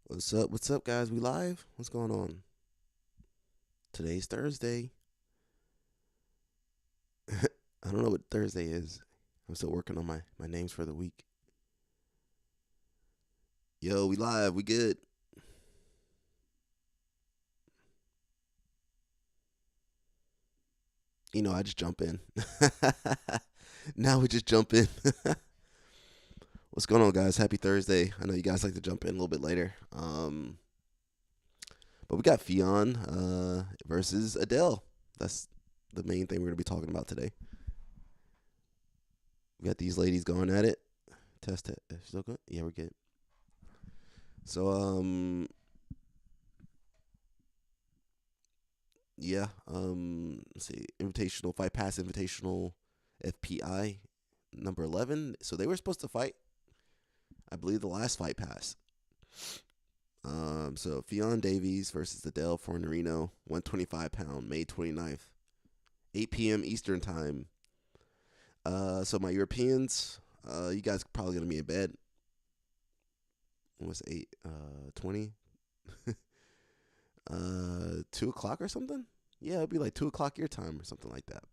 What's up? What's up, guys? We live? What's going on? Today's Thursday. I don't know what Thursday is. I'm still working on my names for the week. Yo, we live. We good. I just jump in. Now we just jump in. What's going on, guys? Happy Thursday. I know you guys like to jump in a little bit later. But we got Fionn versus Adele. That's the main thing we're going to be talking about today. We got these ladies going at it. Test it. Still good? Yeah, we're good. So, yeah, let's see, Invitational, Fight Pass Invitational FPI number 11. So they were supposed to fight, I believe, the last Fight Pass. So Fionn Davies versus Adele Fornerino, 125-pound, May 29th, 8 p.m. Eastern Time. So my Europeans, you guys probably going to be in bed. What's 20? 2 o'clock or something? Yeah, it'll be like 2 o'clock your time or something like that.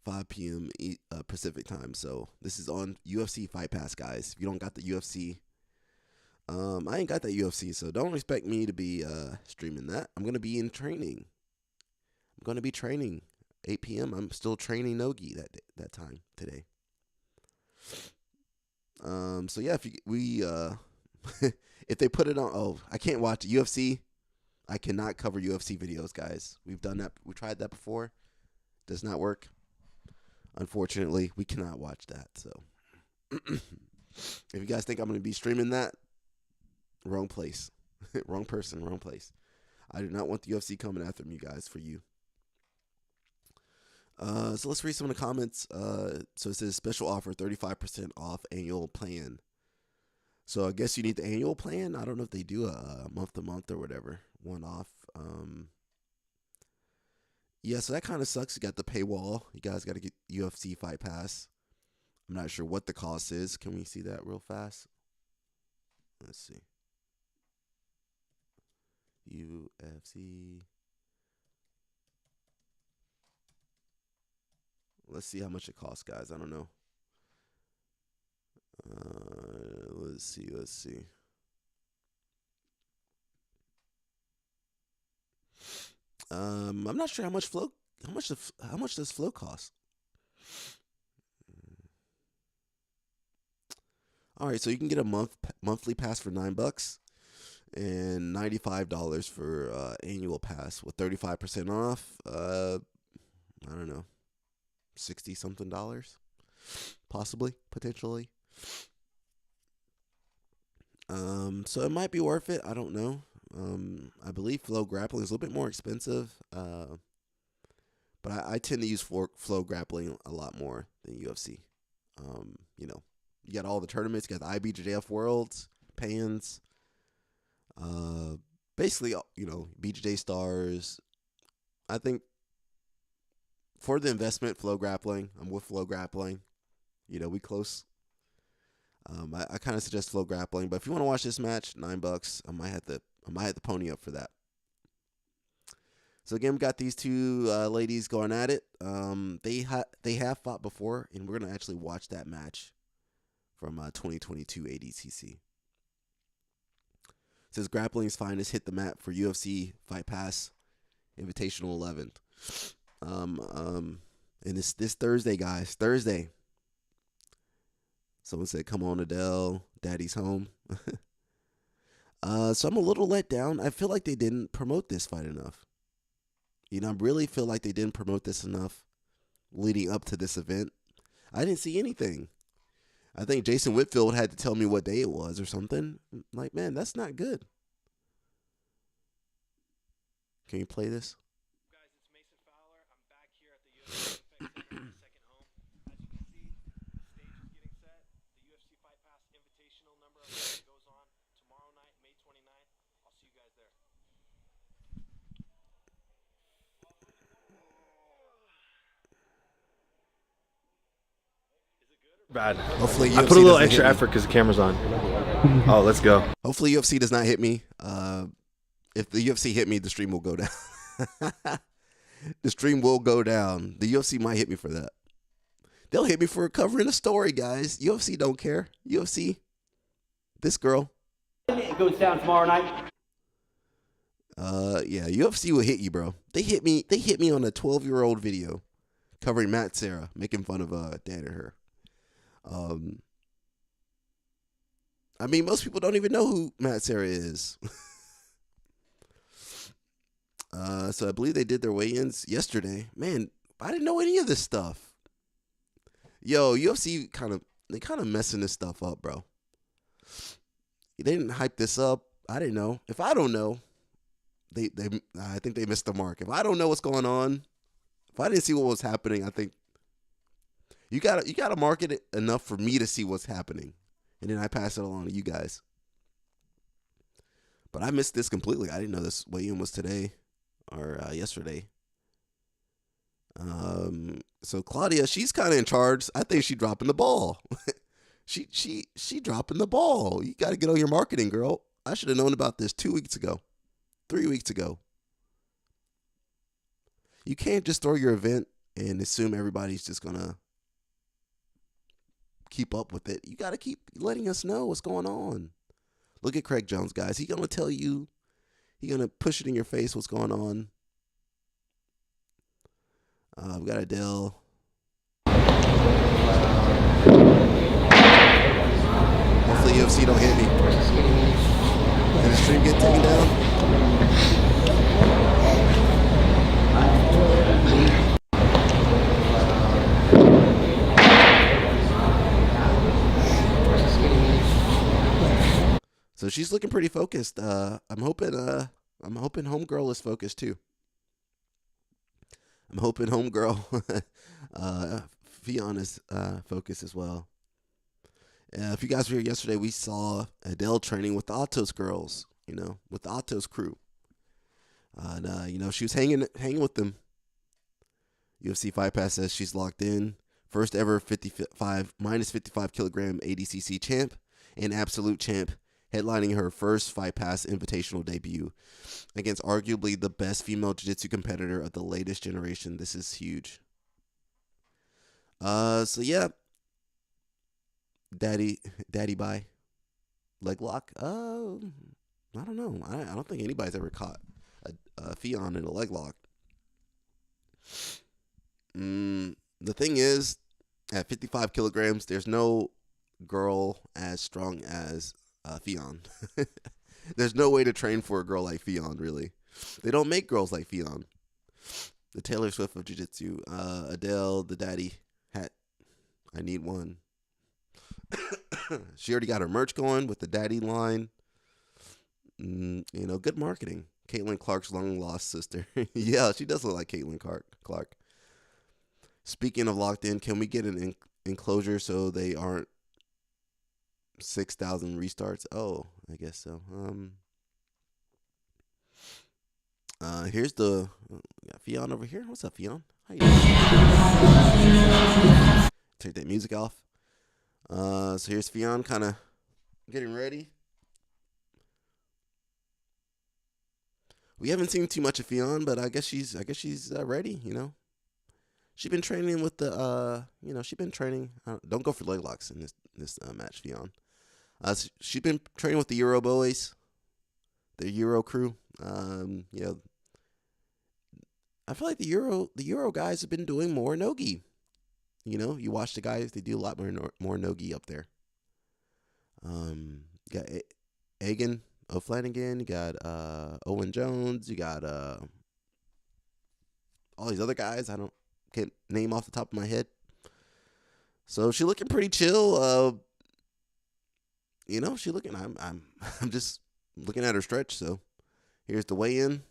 5 p.m. Pacific time. So this is on UFC Fight Pass, guys. If you don't got the UFC, I ain't got that UFC, so don't expect me to be streaming that. I'm gonna be in training. I'm gonna be training 8 p.m. I'm still training Nogi that time today. So yeah, if they put it on, I can't watch UFC. I cannot cover UFC videos, guys. We've done that. We tried that before. Does not work. Unfortunately, we cannot watch that. So, if you guys think I'm going to be streaming that, wrong place. Wrong person, wrong place. I do not want the UFC coming after me, guys, for you. So let's read some of the comments. So it says special offer, 35% off annual plan. So I guess you need the annual plan. I don't know if they do a month to month or whatever, one off. Yeah, so that kind of sucks. You got the paywall. You guys got to get UFC Fight Pass. I'm not sure what the cost is. Can we see that real fast? Let's see. UFC. Let's see how much it costs, guys. I don't know. Let's see. I'm not sure how much does flow cost? All right, so you can get a monthly pass for $9 and $95 for annual pass with 35% off. I don't know, 60 something dollars, possibly, potentially. So it might be worth it. I don't know. I believe Flow Grappling is a little bit more expensive. But I tend to use Flow Grappling a lot more than UFC. You got all the tournaments. You got the IBJJF Worlds, Pans. Basically, BJJ Stars. I think for the investment, Flow Grappling. I'm with Flow Grappling. We close. I kind of suggest Flow Grappling, but if you want to watch this match, $9. I might have to pony up for that. So again, we got these two ladies going at it. They have fought before, and we're gonna actually watch that match from 2022 ADCC. It says Grappling's finest hit the mat for UFC Fight Pass Invitational 11. And this Thursday, guys, Thursday. Someone said, "Come on, Adele, Daddy's home." So I'm a little let down. I feel like they didn't promote this fight enough. I really feel like they didn't promote this enough leading up to this event. I didn't see anything. I think Jason Whitfield had to tell me what day it was or something. Like, man, that's not good. Can you play this? Guys, it's Mason Fowler. I'm back here at the UFC Defense Center, my second home. As you can see, the stage is getting set. The UFC Fight Pass Invitational number 11 goes on tomorrow night, May 29th. I'll see you guys there. Is it good or bad? Hopefully I put UFC a little doesn't hit extra me. effort because the camera's on. Oh, let's go. Hopefully UFC does not hit me. If the UFC hit me, the stream will go down. The stream will go down. The UFC might hit me for that. They'll hit me for covering a story, guys. UFC don't care. UFC, this girl. It goes down tomorrow night. Yeah, UFC will hit you, bro. They hit me on a 12-year-old video covering Matt Serra, making fun of Danaher. I mean, most people don't even know who Matt Serra is. So I believe they did their weigh-ins yesterday. Man, I didn't know any of this stuff. Yo, UFC kind of messing this stuff up, bro. They didn't hype this up. I didn't know. If I don't know, I think they missed the mark. If I don't know what's going on, if I didn't see what was happening, I think you gotta market it enough for me to see what's happening, and then I pass it along to you guys. But I missed this completely. I didn't know this weigh-in was today or yesterday. So Claudia, she's kind of in charge. I think she's dropping the ball. she dropping the ball. You got to get on your marketing, girl. I should have known about this 2 weeks ago, 3 weeks ago. You can't just throw your event and assume everybody's just gonna keep up with it. You got to keep letting us know what's going on. Look at Craig Jones, guys. He's gonna tell you. He's gonna push it in your face what's going on. We got Adele. Hopefully UFC don't hit me. Did the stream get taken down? So she's looking pretty focused. I'm hoping homegirl is focused too. I'm hoping homegirl Fionn is focused as well. If you guys were here yesterday, we saw Adele training with the Atos girls, with the Atos crew. And she was hanging with them. UFC Fight Pass says she's locked in. First ever minus 55 kilogram ADCC champ and absolute champ, headlining her first Fight Pass Invitational debut against arguably the best female jiu-jitsu competitor of the latest generation. This is huge. So yeah, daddy bye, leg lock. I don't know. I don't think anybody's ever caught a Fionn in a leg lock. The thing is, at 55 kilograms, there's no girl as strong as Fionn. There's no way to train for a girl like Fionn, really. They don't make girls like Fionn. The Taylor Swift of jiu-jitsu. Adele, the daddy hat. I need one. She already got her merch going with the daddy line. Good marketing. Caitlin Clark's long-lost sister. Yeah, she does look like Caitlin Clark. Speaking of locked in, can we get an enclosure so they aren't 6,000 restarts? Oh, I guess so. Here's the Fionn over here. What's up, Fionn? How you doing? Take that music off. So here's Fionn kind of getting ready. We haven't seen too much of Fionn, but I guess she's ready. She's been training with the she's been training. Don't go for leg locks in this match, Fionn. She's been training with the Euro boys, the Euro crew. I feel like the Euro guys have been doing more nogi. You watch the guys; they do a lot more nogi up there. You got Egan O'Flanagan, you got Owen Jones, you got all these other guys. I can't name off the top of my head. So she's looking pretty chill. She looking. I'm just looking at her stretch. So here's the weigh-in.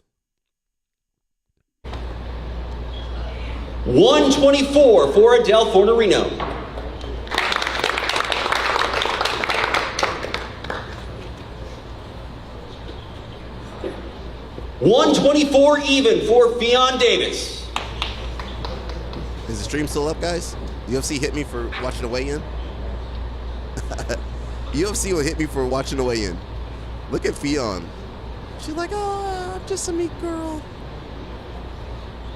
124 for Adele Fornerino. $124 even for Fionn Davis. Is the stream still up, guys? UFC hit me for watching the weigh-in. UFC will hit me for watching the weigh-in. Look at Fionn. She's like, oh, I'm just a meek girl.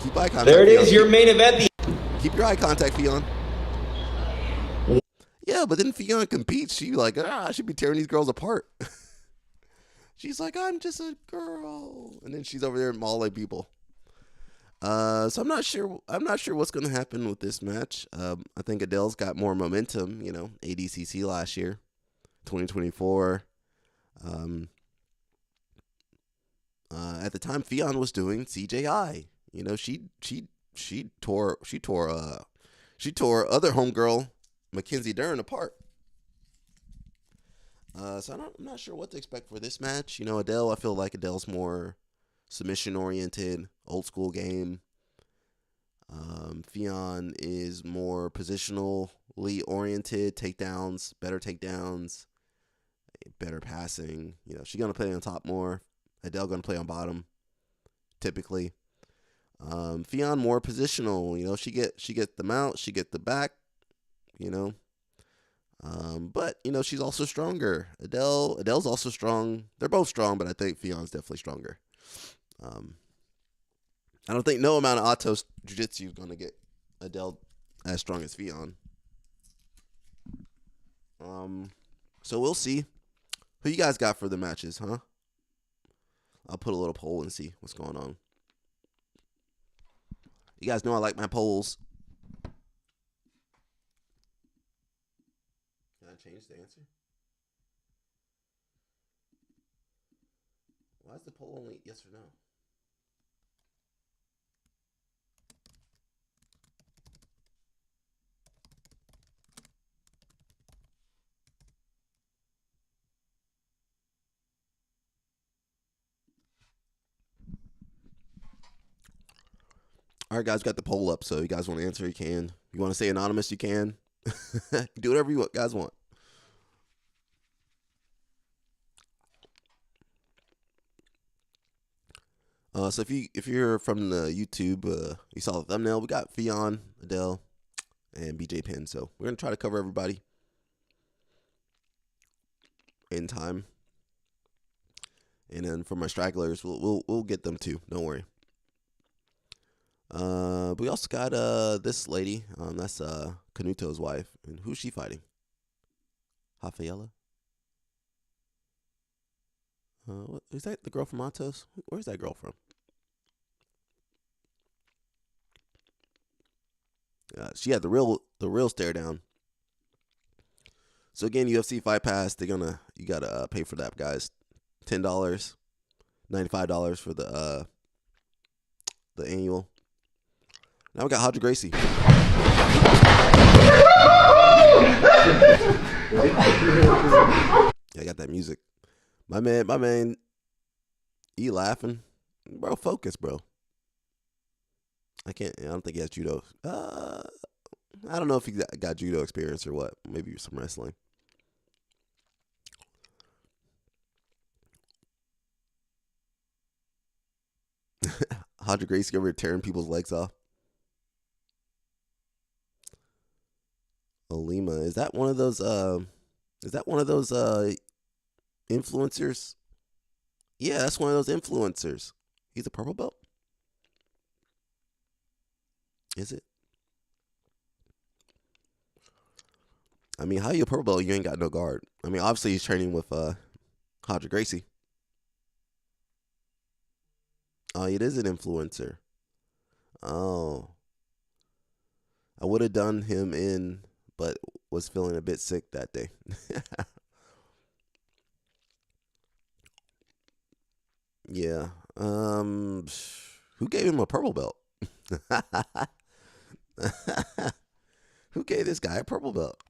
Keep eye contact. There it is, Fionn. your main event. Keep your eye contact, Fionn. Yeah, but then Fionn competes. She like, I should be tearing these girls apart. She's like, I'm just a girl, and then she's over there mauling people. So I'm not sure. I'm not sure what's going to happen with this match. I think Adele's got more momentum. You know, ADCC last year, 2024. At the time, Fionn was doing CJI. You know, she tore other homegirl Mackenzie Dern apart. So I'm not sure what to expect for this match. You know, Adele, I feel like Adele's more submission-oriented, old-school game. Fionn is more positionally oriented, takedowns, better passing. You know, she's going to play on top more. Adele going to play on bottom, typically. Fionn more positional. You know, she get the mount, she get the back, you know. But, you know, she's also stronger. Adele's also strong. They're both strong, but I think Fionn's definitely stronger. I don't think no amount of Atos Jiu-Jitsu is going to get Adele as strong as Fionn. So we'll see. Who you guys got for the matches, huh? I'll put a little poll and see what's going on. You guys know I like my polls. Can I change the answer? Why is the poll only yes or no? All right, guys, got the poll up, so you guys want to answer, you can. You want to say anonymous, you can. Do whatever you guys want. So if you're from the YouTube, you saw the thumbnail. We got Fionn, Adele, and BJ Penn. So we're gonna try to cover everybody in time. And then for my stragglers, we'll get them too. Don't worry. But we also got this lady. That's Canuto's wife. And who's she fighting? Rafaela? Is that the girl from Atos? Where's that girl from? She had the real stare down. So again, UFC Fight Pass. You gotta pay for that, guys. $10, $95 for the annual. Now we got Hodger Gracie. Yeah, I got that music. My man, he laughing, bro. Focus, bro. I don't think he has judo. I don't know if he got judo experience or what. Maybe some wrestling. Hodger Gracie over here tearing people's legs off. Olima, is that one of those? Influencers? Yeah, that's one of those influencers. He's a purple belt. Is it? I mean, how you a purple belt? You ain't got no guard. I mean, obviously he's training with Hodger Gracie. Oh, it is an influencer. Oh, I would have done him in, but was feeling a bit sick that day. Yeah. Who gave him a purple belt? Who gave this guy a purple belt?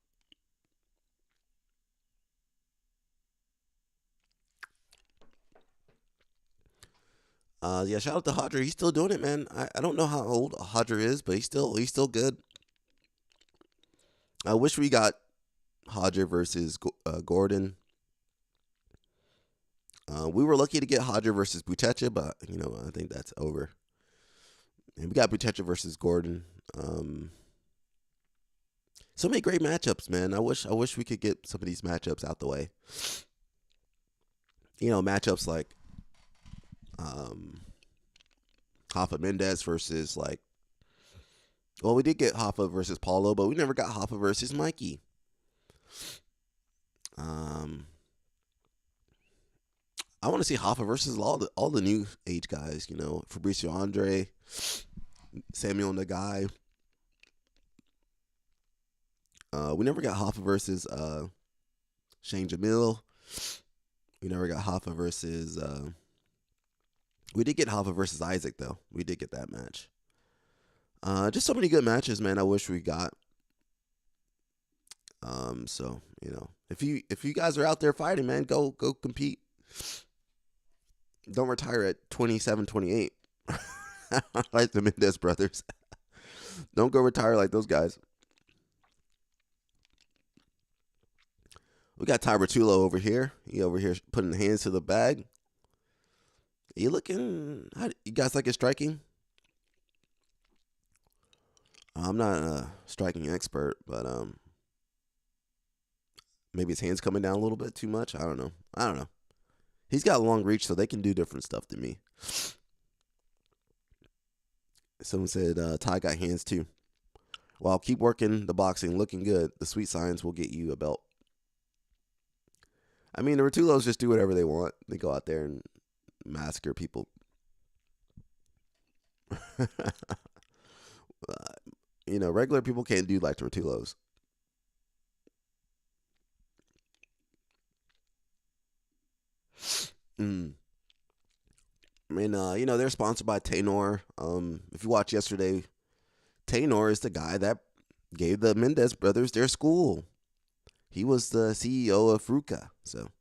Yeah, shout out to Hodger. He's still doing it, man. I don't know how old Hodger is, but he's still good. I wish we got Hodger versus Gordon. We were lucky to get Hodger versus Buchecha, but I think that's over. And we got Buchecha versus Gordon. So many great matchups, man. I wish we could get some of these matchups out the way. Matchups like um, Hoffa Mendez versus well, we did get Hoffa versus Paulo, but we never got Hoffa versus Mikey. I want to see Hoffa versus all the new age guys. Fabricio Andre, Samuel Nagai. We never got Hoffa versus Shane Jamil. We never got Hoffa versus. We did get Hoffa versus Isaac though. We did get that match. Just so many good matches, man. I wish we got. So if you guys are out there fighting, man, go compete. Don't retire at 27, 28. Like the Mendez brothers. Don't go retire like those guys. We got Ty Bertullo over here. He over here putting hands to the bag. You guys like his striking? I'm not a striking expert, but maybe his hands coming down a little bit too much. I don't know. He's got long reach, so they can do different stuff than me. Someone said Ty got hands too. Well, keep working the boxing, looking good. The sweet science will get you a belt. I mean, the Rotullos just do whatever they want. They go out there and massacre people. Regular people can't do like the Rotullos. I mean, they're sponsored by Taynor. If you watched yesterday, Taynor is the guy that gave the Mendez brothers their school. He was the CEO of Fruca. So,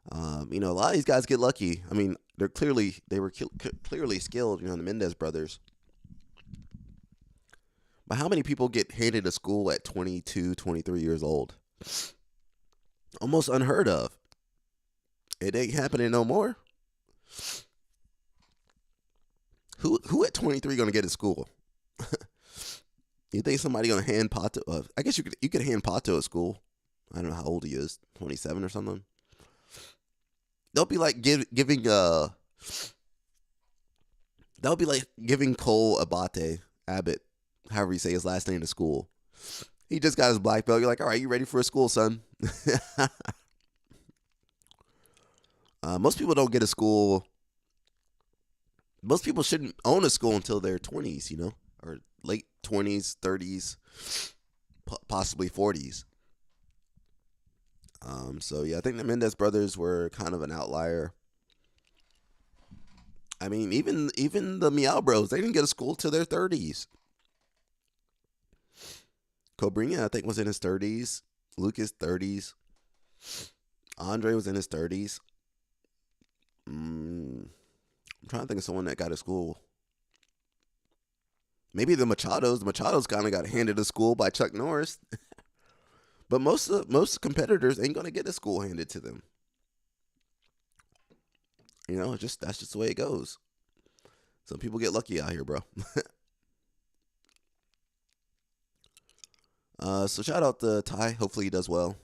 a lot of these guys get lucky. I mean, they were clearly skilled, the Mendez brothers. But how many people get handed a school at 22, 23 years old? Almost unheard of. It ain't happening no more. Who at 23 gonna get a school? You think somebody gonna hand Pato? I guess you could hand Pato a school. I don't know how old he is, 27 or something. They'll be like giving Cole Abbott, however you say his last name, to school. He just got his black belt. You're like, all right, you ready for a school, son? Most people don't get a school. Most people shouldn't own a school until their 20s, or late 20s, 30s, possibly 40s. So yeah, I think the Mendez brothers were kind of an outlier. I mean, even the Meow Bros, they didn't get a school till their 30s. Cobrinha, I think, was in his 30s. Lucas, 30s. Andre was in his 30s. I'm trying to think of someone that got a school. Maybe the Machados. The Machados kind of got handed a school by Chuck Norris. But most competitors ain't gonna get a school handed to them. That's just the way it goes. Some people get lucky out here, bro. So shout out to Ty. Hopefully he does well.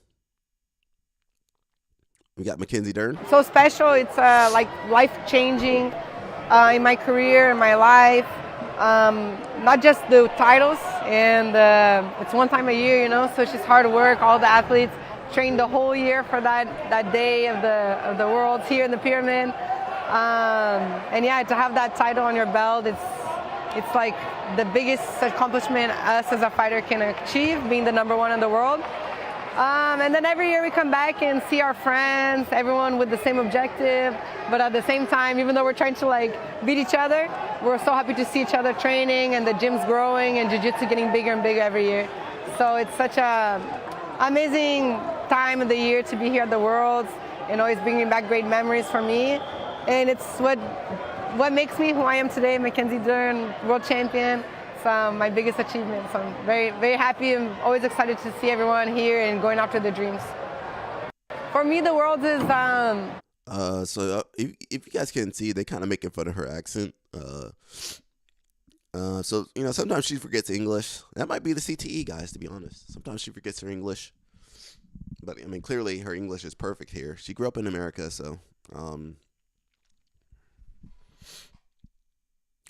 We got Mackenzie Dern. So special. It's like life-changing in my career, in my life. Not just the titles, and it's one time a year, so it's just hard work. All the athletes train the whole year for that day of the Worlds here in the Pyramid. And yeah, to have that title on your belt, it's like the biggest accomplishment us as a fighter can achieve, being the number one in the world. And then every year we come back and see our friends, everyone with the same objective, but at the same time, even though we're trying to beat each other, we're so happy to see each other training, and the gym's growing and jiu-jitsu getting bigger and bigger every year. So it's such a amazing time of the year to be here at the Worlds, and always bringing back great memories for me. And it's what makes me who I am today, Mackenzie Dern, world champion. It's my biggest achievement. So I'm very, very happy and always excited to see everyone here and going after their dreams. For me, the Worlds is... So if you guys can see, they kind of making fun of her accent. So sometimes she forgets English. That might be the CTE, guys. To be honest, sometimes she forgets her English. But I mean, clearly her English is perfect here. She grew up in America, so I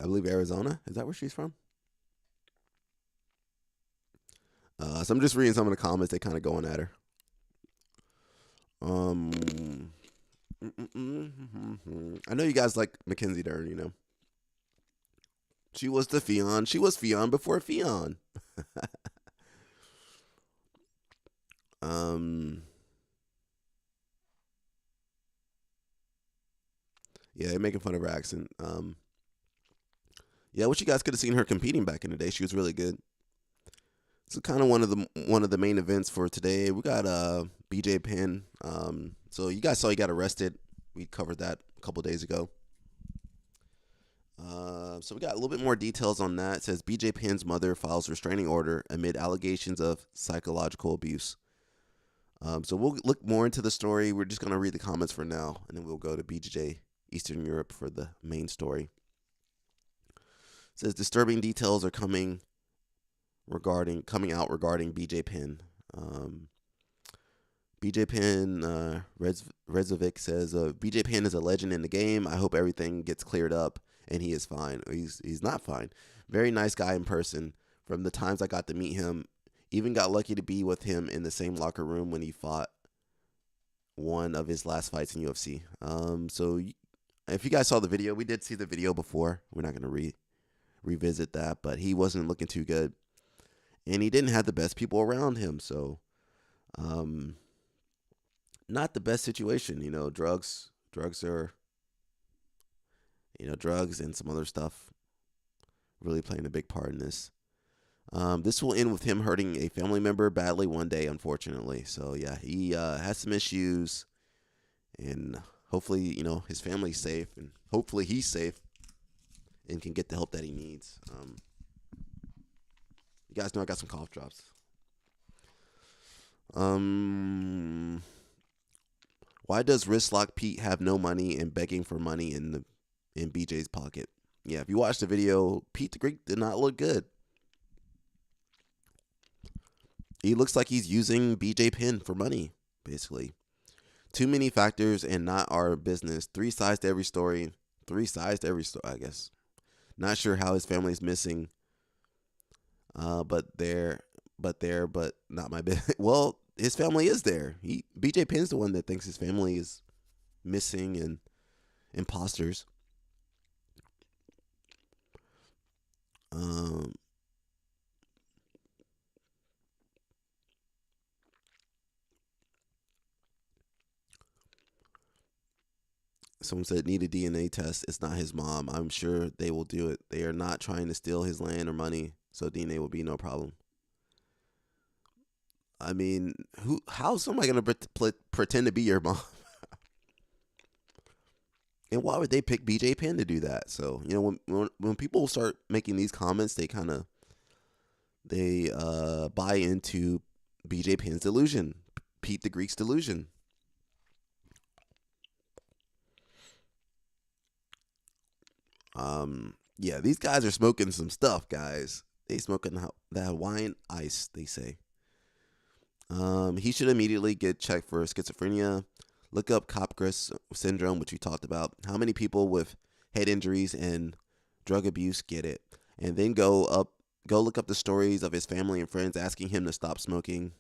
believe Arizona. Is that where she's from? So I'm just reading some of the comments. They kind of going at her. I know you guys like Mackenzie Dern. She was the Fionn. She was Fionn before Fionn. Yeah, they're making fun of her accent. Yeah, I wish you guys could have seen her competing back in the day. She was really good. So kind of one of the main events for today. We got BJ Penn. So you guys saw he got arrested. We covered that a couple days ago. So we got a little bit more details on that. It says BJ Penn's mother files restraining order amid allegations of psychological abuse. So we'll look more into the story. We're just going to read the comments for now, and then we'll go to BJJ Eastern Europe for the main story. It says disturbing details are coming out regarding BJ Penn. BJ Penn, Rezovic says, BJ Penn is a legend in the game. I hope everything gets cleared up and he is fine. He's not fine. Very nice guy in person. From the times I got to meet him, even got lucky to be with him in the same locker room when he fought one of his last fights in UFC. So if you guys saw the video, we did see the video before. We're not going to revisit that, but he wasn't looking too good. And he didn't have the best people around him, so not the best situation. Drugs are, drugs and some other stuff really playing a big part in this. This will end with him hurting a family member badly one day, unfortunately. So yeah, he has some issues, and hopefully, his family's safe, and hopefully he's safe and can get the help that he needs. You guys know I got some cough drops. Why does Wristlock Pete have no money and begging for money in BJ's pocket? Yeah, if you watch the video, Pete the Greek did not look good. He looks like he's using BJ Penn for money, basically. Too many factors and not our business. Three sides to every story, I guess. Not sure how his family is missing. But not my business. Well, his family is there. BJ Penn's the one that thinks his family is missing and imposters. Someone said need a DNA test. It's not his mom. I'm sure they will do it. They are not trying to steal his land or money, so DNA will be no problem. I mean, how's somebody gonna pretend to be your mom? And why would they pick BJ Penn to do that? So when people start making these comments, they buy into BJ Penn's delusion, Pete the Greek's delusion. Yeah, these guys are smoking some stuff, guys. They smoking that Hawaiian ice, they say. He should immediately get checked for schizophrenia. Look up Capgras syndrome, which we talked about. How many people with head injuries and drug abuse get it? And then go look up the stories of his family and friends asking him to stop smoking.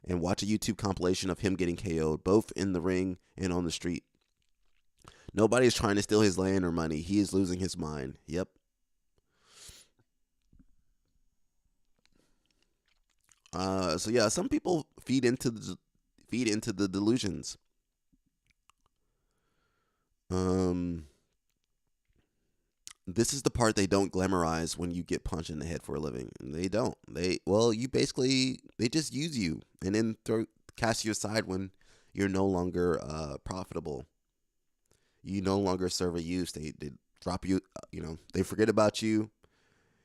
And watch a YouTube compilation of him getting KO'd, both in the ring and on the street. Nobody is trying to steal his land or money. He is losing his mind. Yep. So yeah, some people feed into the delusions. This is the part they don't glamorize when you get punched in the head for a living. They don't. They just use you and then cast you aside when you're no longer profitable. You no longer serve a use. They drop you. They forget about you.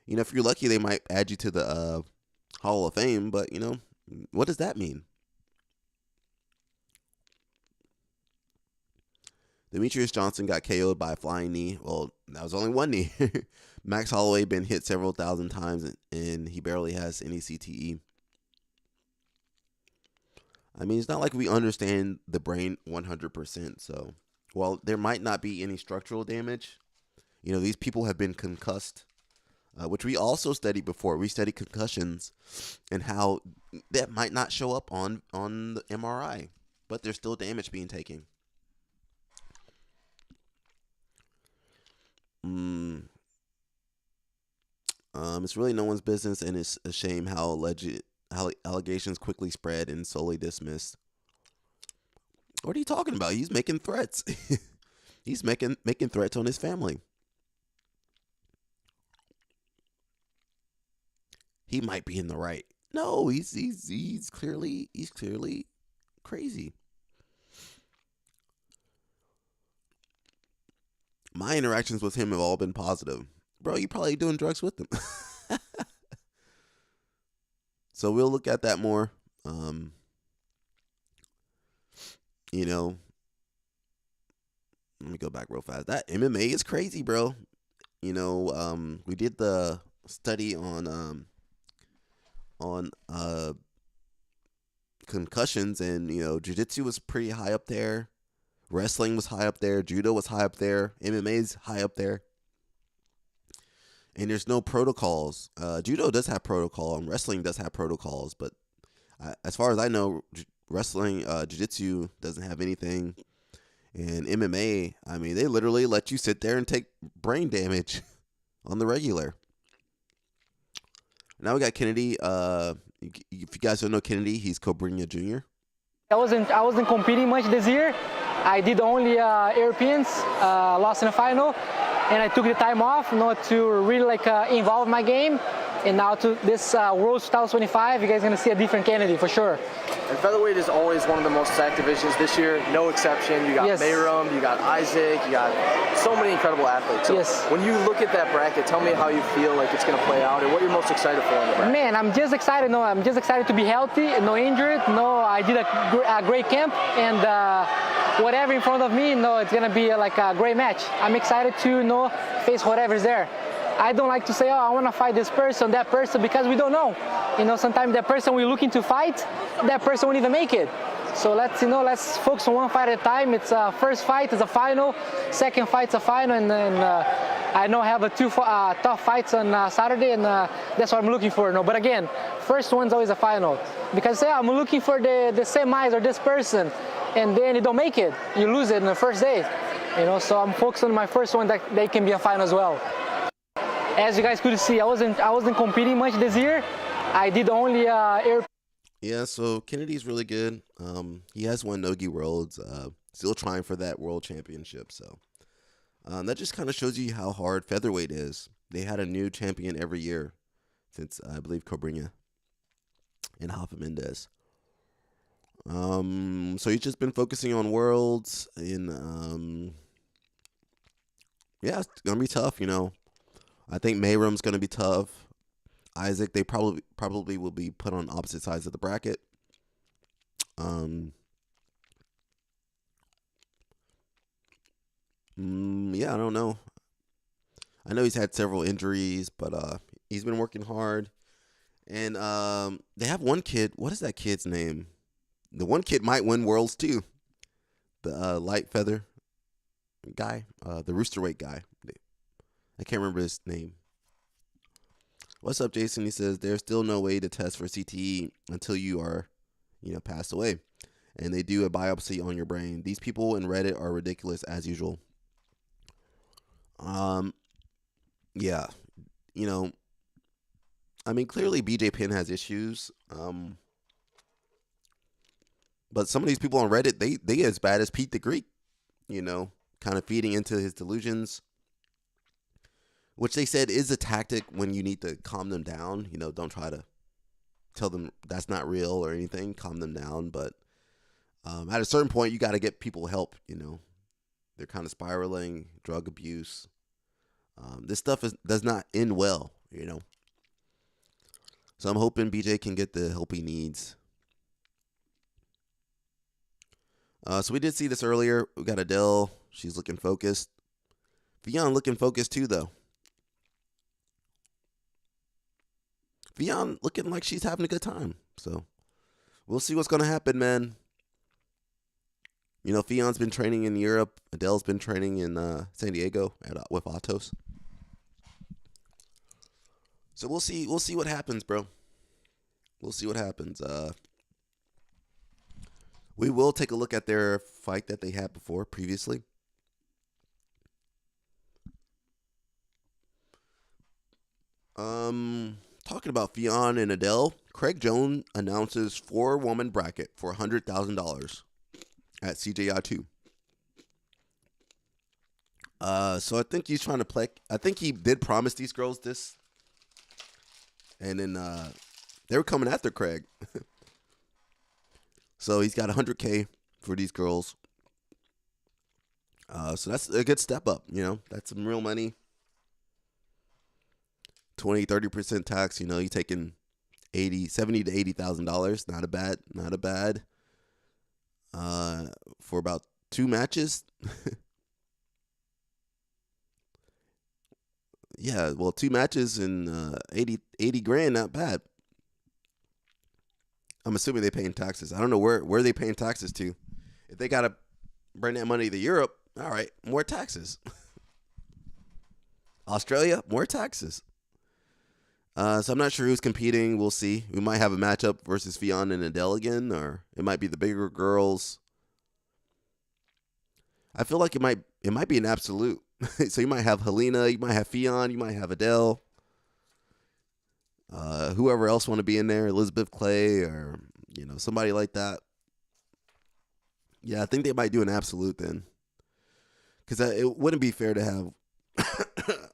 If you're lucky, they might add you to the Hall of Fame. But what does that mean? Demetrius Johnson got KO'd by a flying knee. Well, that was only one knee. Max Holloway been hit several thousand times, and he barely has any CTE. I mean, it's not like we understand the brain 100%. So, while there might not be any structural damage, these people have been concussed, which we also studied before. We studied concussions and how that might not show up on the MRI, but there's still damage being taken. It's really no one's business, and it's a shame how allegations quickly spread and solely dismissed. What are you talking about? He's making threats. He's making threats on his family. He might be in the right. No, he's clearly crazy. My interactions with him have all been positive. Bro, you probably doing drugs with him. So we'll look at that more. Let me go back real fast. That MMA is crazy, bro. We did the study on concussions, and jiu-jitsu was pretty high up there. Wrestling was high up there. Judo was high up there. MMA is high up there. And there's no protocols. Judo does have protocol, and wrestling does have protocols. But as far as I know, wrestling, jiu-jitsu doesn't have anything. And MMA, I mean, they literally let you sit there and take brain damage on the regular. Now we got Kennedy. If you guys don't know Kennedy, he's Cobrinha Jr. I wasn't competing much this year. I did only Europeans, lost in the final, and I took the time off to really involve my game. And now to this Worlds 2025, you guys are gonna see a different Kennedy for sure. And featherweight is always one of the most stacked divisions. This year, no exception. You got Mayrum, you got Isaac, you got so many incredible athletes. So when you look at that bracket, tell me how you feel like it's going to play out and what you're most excited for in the bracket. Man, I'm just excited. I'm just excited to be healthy, no injured. I did a great camp, and whatever in front of me, it's going to be a great match. I'm excited to face whatever's there. I don't like to say, I want to fight this person, that person, because we don't know. Sometimes that person we're looking to fight, that person won't even make it. So let's focus on one fight at a time. It's first fight is a final, second fight's a final, and then I know I have two tough fights on Saturday, and that's what I'm looking for. But again, first one's always a final, because I'm looking for the semis or this person, and then you don't make it, you lose it in the first day. So I'm focused on my first one that they can be a final as well. As you guys could see, I wasn't competing much this year. I did only Yeah, so Kennedy's really good. He has won Nogi Worlds. Still trying for that world championship. So that just kind of shows you how hard featherweight is. They had a new champion every year since I believe Cobrinha and Rafa Mendes. So he's just been focusing on worlds, and yeah, it's gonna be tough. I think Mayrum's gonna be tough. Isaac, they probably will be put on opposite sides of the bracket. Yeah, I don't know. I know he's had several injuries, but he's been working hard. And they have one kid. What is that kid's name? The one kid might win worlds too. The light feather guy, the roosterweight guy. I can't remember his name. What's up, Jason? He says, there's still no way to test for CTE until you are, passed away. And they do a biopsy on your brain. These people in Reddit are ridiculous as usual. Yeah. Clearly BJ Penn has issues. But some of these people on Reddit, they as bad as Pete the Greek, kind of feeding into his delusions. Which they said is a tactic when you need to calm them down. Don't try to tell them that's not real or anything. Calm them down. But at a certain point, you got to get people help. They're kind of spiraling, drug abuse. This stuff does not end well, So I'm hoping BJ can get the help he needs. So we did see this earlier. We got Adele. She's looking focused. Fionn looking focused too, though. Fionn looking like she's having a good time. So we'll see what's going to happen, man. You know, Fionn's been training in Europe. Adele's been training in San Diego with Autos. So we'll see. We'll see what happens, bro. We'll see what happens. We will take a look at their fight that they had previously. Talking about Fionn and Adele, Craig Jones announces 4-woman bracket for $100,000 at CJI 2. So I think he's trying to play. I think he did promise these girls this, and then they were coming after Craig. So he's got $100K for these girls. So that's a good step up. You know, that's some real money. 20-30% tax. You know, you're taking $70,000 to $80,000. Not a bad. For about 2 matches. Yeah, well, 2 matches and 80 grand, not bad. I'm assuming they're paying taxes. I don't know where they paying taxes to. If they gotta bring that money to Europe, all right, more taxes. Australia, more taxes. So I'm not sure who's competing. We'll see. We might have a matchup versus Fionn and Adele again, or it might be the bigger girls. I feel like it might be an absolute. So you might have Helena, you might have Fionn, you might have Adele. Whoever else want to be in there, Elizabeth Clay or somebody like that. Yeah, I think they might do an absolute then, because it wouldn't be fair to have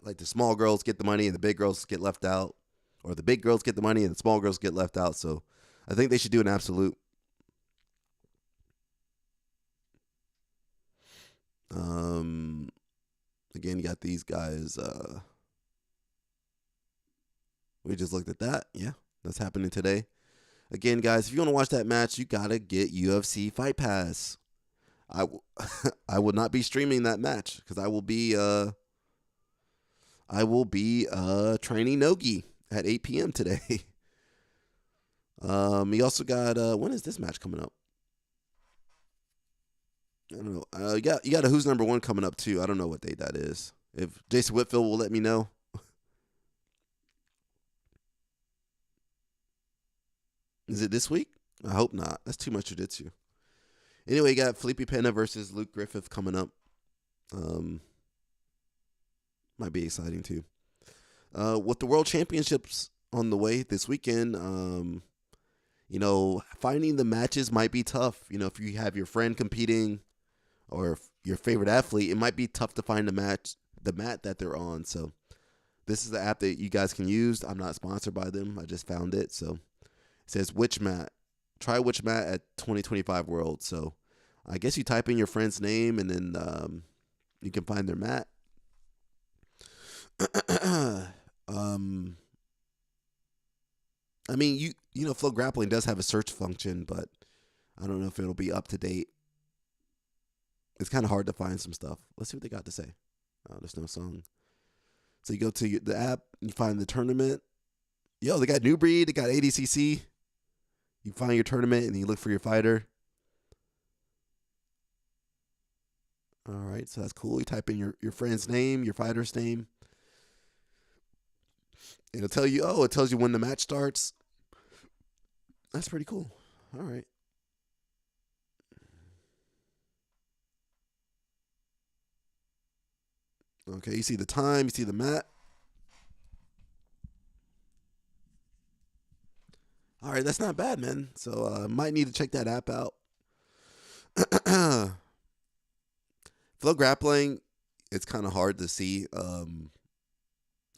like the small girls get the money and the big girls get left out, or the big girls get the money and the small girls get left out. So I think they should do an absolute. Again, you got these guys. We just looked at that. Yeah, that's happening today. Again, guys, if you want to watch that match, you got to get UFC Fight Pass. I will not be streaming that match because I will be training Nogi at 8 p.m. today. You also got when is this match coming up? I don't know. You got a Who's Number One coming up too. I don't know what date that is. If Jason Whitfield will let me know. Is it this week? I hope not. That's too much jiu-jitsu. Anyway, you got Felipe Pena versus Luke Griffith coming up. Might be exciting too. With the World Championships on the way this weekend, finding the matches might be tough. If you have your friend competing or your favorite athlete, it might be tough to find the mat that they're on. So this is the app that you guys can use. I'm not sponsored by them. I just found it. So it says which mat. Try which mat at 2025 World. So I guess you type in your friend's name and then you can find their mat. I mean, Flow Grappling does have a search function, but I don't know if it'll be up to date. It's kind of hard to find some stuff. Let's see what they got to say. Oh, there's no song. So you go to the app, you find the tournament. Yo, they got New Breed, they got ADCC. You find your tournament and you look for your fighter. All right, so that's cool. You type in your friend's name, your fighter's name. It'll tell you, it tells you when the match starts. That's pretty cool. All right. Okay, you see the time, you see the mat. All right, that's not bad, man. So might need to check that app out. Flow Grappling, it's kind of hard to see.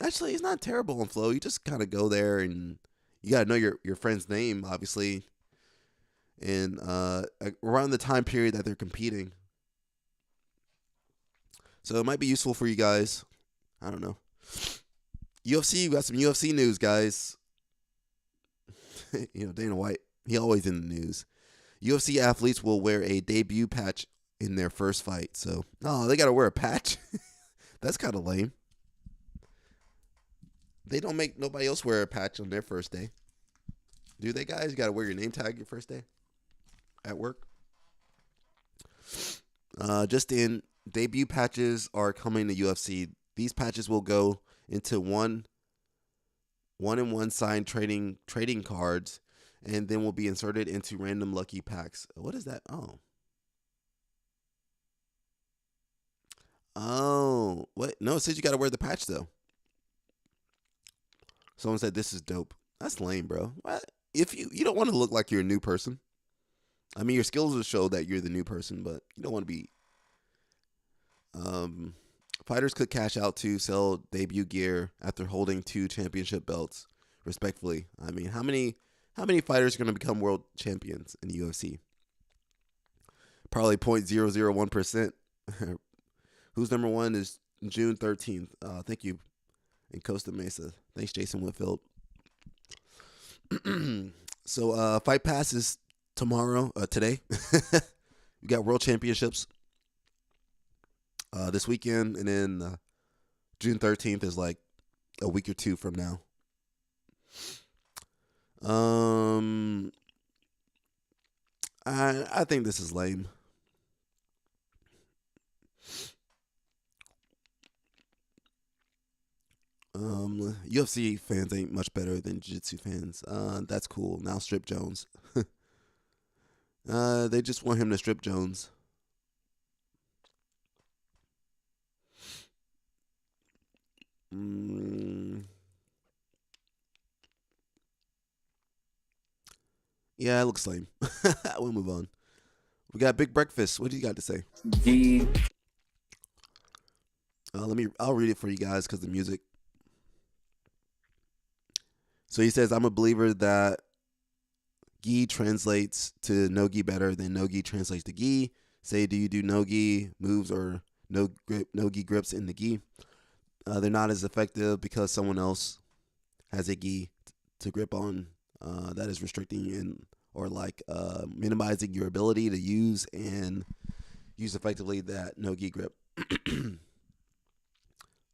Actually, it's not terrible on Flow. You just kind of go there and you got to know your friend's name, obviously. And around the time period that they're competing. So it might be useful for you guys. I don't know. UFC, you got some UFC news, guys. Dana White, he always in the news. UFC athletes will wear a debut patch in their first fight. So, oh, they got to wear a patch. That's kind of lame. They don't make nobody else wear a patch on their first day. Do they, guys? You got to wear your name tag your first day at work. Just in, debut patches are coming to UFC. These patches will go into one-in-one signed trading cards, and then will be inserted into random lucky packs. What is that? Oh, what? No, it says you got to wear the patch though. Someone said this is dope. That's lame, bro. What? If you don't want to look like you're a new person. I mean, your skills will show that you're the new person, but you don't want to be. Fighters could cash out to sell debut gear after holding 2 championship belts, respectively. I mean, how many fighters are going to become world champions in the UFC? Probably 0.001%. Who's number 1 is June 13th. Thank you. In Costa Mesa. Thanks, Jason Whitfield. So, Fight Pass is today. We got World Championships this weekend, and then June 13th is like a week or 2 from now. I think this is lame. UFC fans ain't much better than Jiu-Jitsu fans. That's cool. Now strip Jones. They just want him to strip Jones. Yeah, it looks lame. We'll move on. We got Big Breakfast. What do you got to say? I'll read it for you guys because the music. So he says, I'm a believer that gi translates to no-gi better than no-gi translates to gi. Say, do you do no-gi moves or no-gi grips in the gi? They're not as effective because someone else has a gi to grip on that is restricting or minimizing your ability to use effectively that no-gi grip.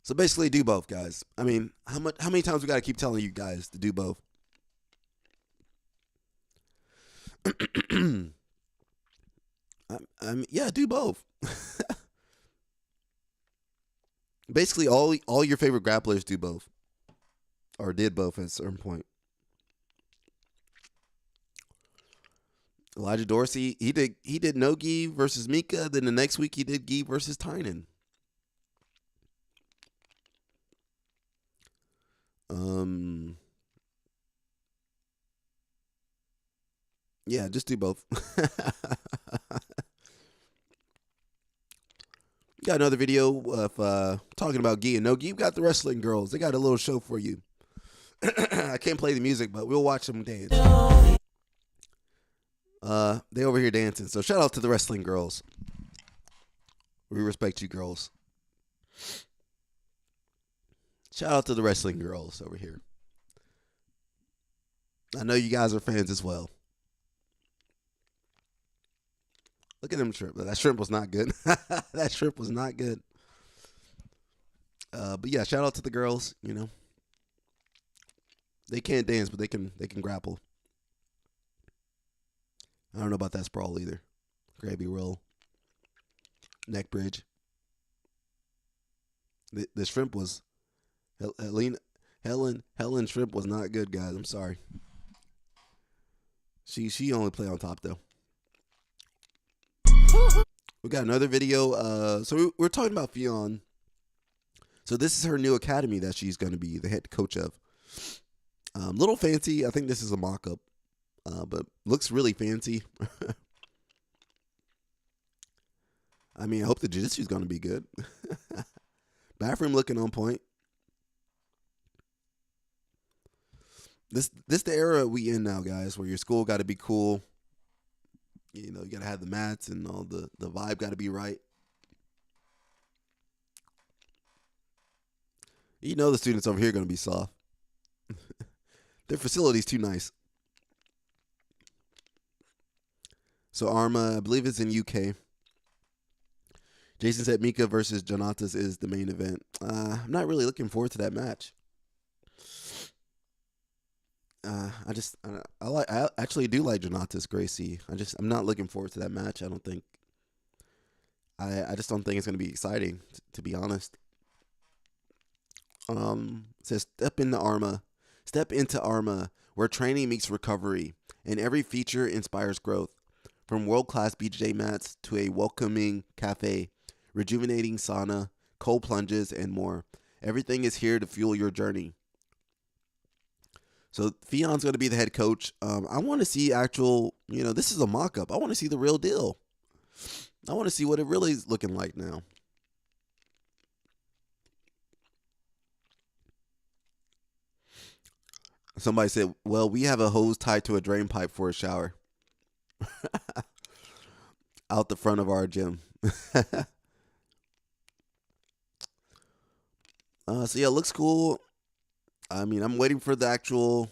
So basically, do both, guys. I mean, how many times we got to keep telling you guys to do both? Yeah, do both. Basically, all your favorite grapplers do both, or did both at a certain point. Elijah Dorsey, he did no gi versus Mika. Then the next week he did gi versus Tynan. Yeah, just do both. Got another video of talking about gi and no gi. We got the wrestling girls. They got a little show for you. I can't play the music, but we'll watch them dance. They over here dancing. So shout out to the wrestling girls. We respect you, girls. Shout out to the wrestling girls over here. I know you guys are fans as well. Look at them shrimp. That shrimp was not good. That shrimp was not good. But yeah, shout out to the girls. You know, they can't dance, but they can grapple. I don't know about that sprawl either. Grabby roll, neck bridge. The shrimp was Helen shrimp was not good, guys. I'm sorry. She only played on top though. We got another video. So we're talking about Fionn. So this is her new academy that she's going to be the head coach of. Little fancy. I think this is a mock-up, but looks really fancy. I mean, I hope the jiu-jitsu is going to be good. Bathroom looking on point. This the era we in now, guys, where your school got to be cool. You know, you got to have the mats and all the vibe got to be right. You know the students over here are going to be soft. Their facility's too nice. So Arma, I believe it's in UK. Jason said Mika versus Jonatas is the main event. I'm not really looking forward to that match. I actually do like Jonatas Gracie. I'm not looking forward to that match. I don't think. I just don't think it's gonna be exciting, to be honest. It says step into Arma, where training meets recovery, and every feature inspires growth. From world-class BJJ mats to a welcoming cafe, rejuvenating sauna, cold plunges, and more. Everything is here to fuel your journey. So Fion's going to be the head coach. I want to see actual, this is a mock-up. I want to see the real deal. I want to see what it really is looking like now. Somebody said, well, we have a hose tied to a drain pipe for a shower. Out the front of our gym. So yeah, it looks cool. I mean, I'm waiting for the actual,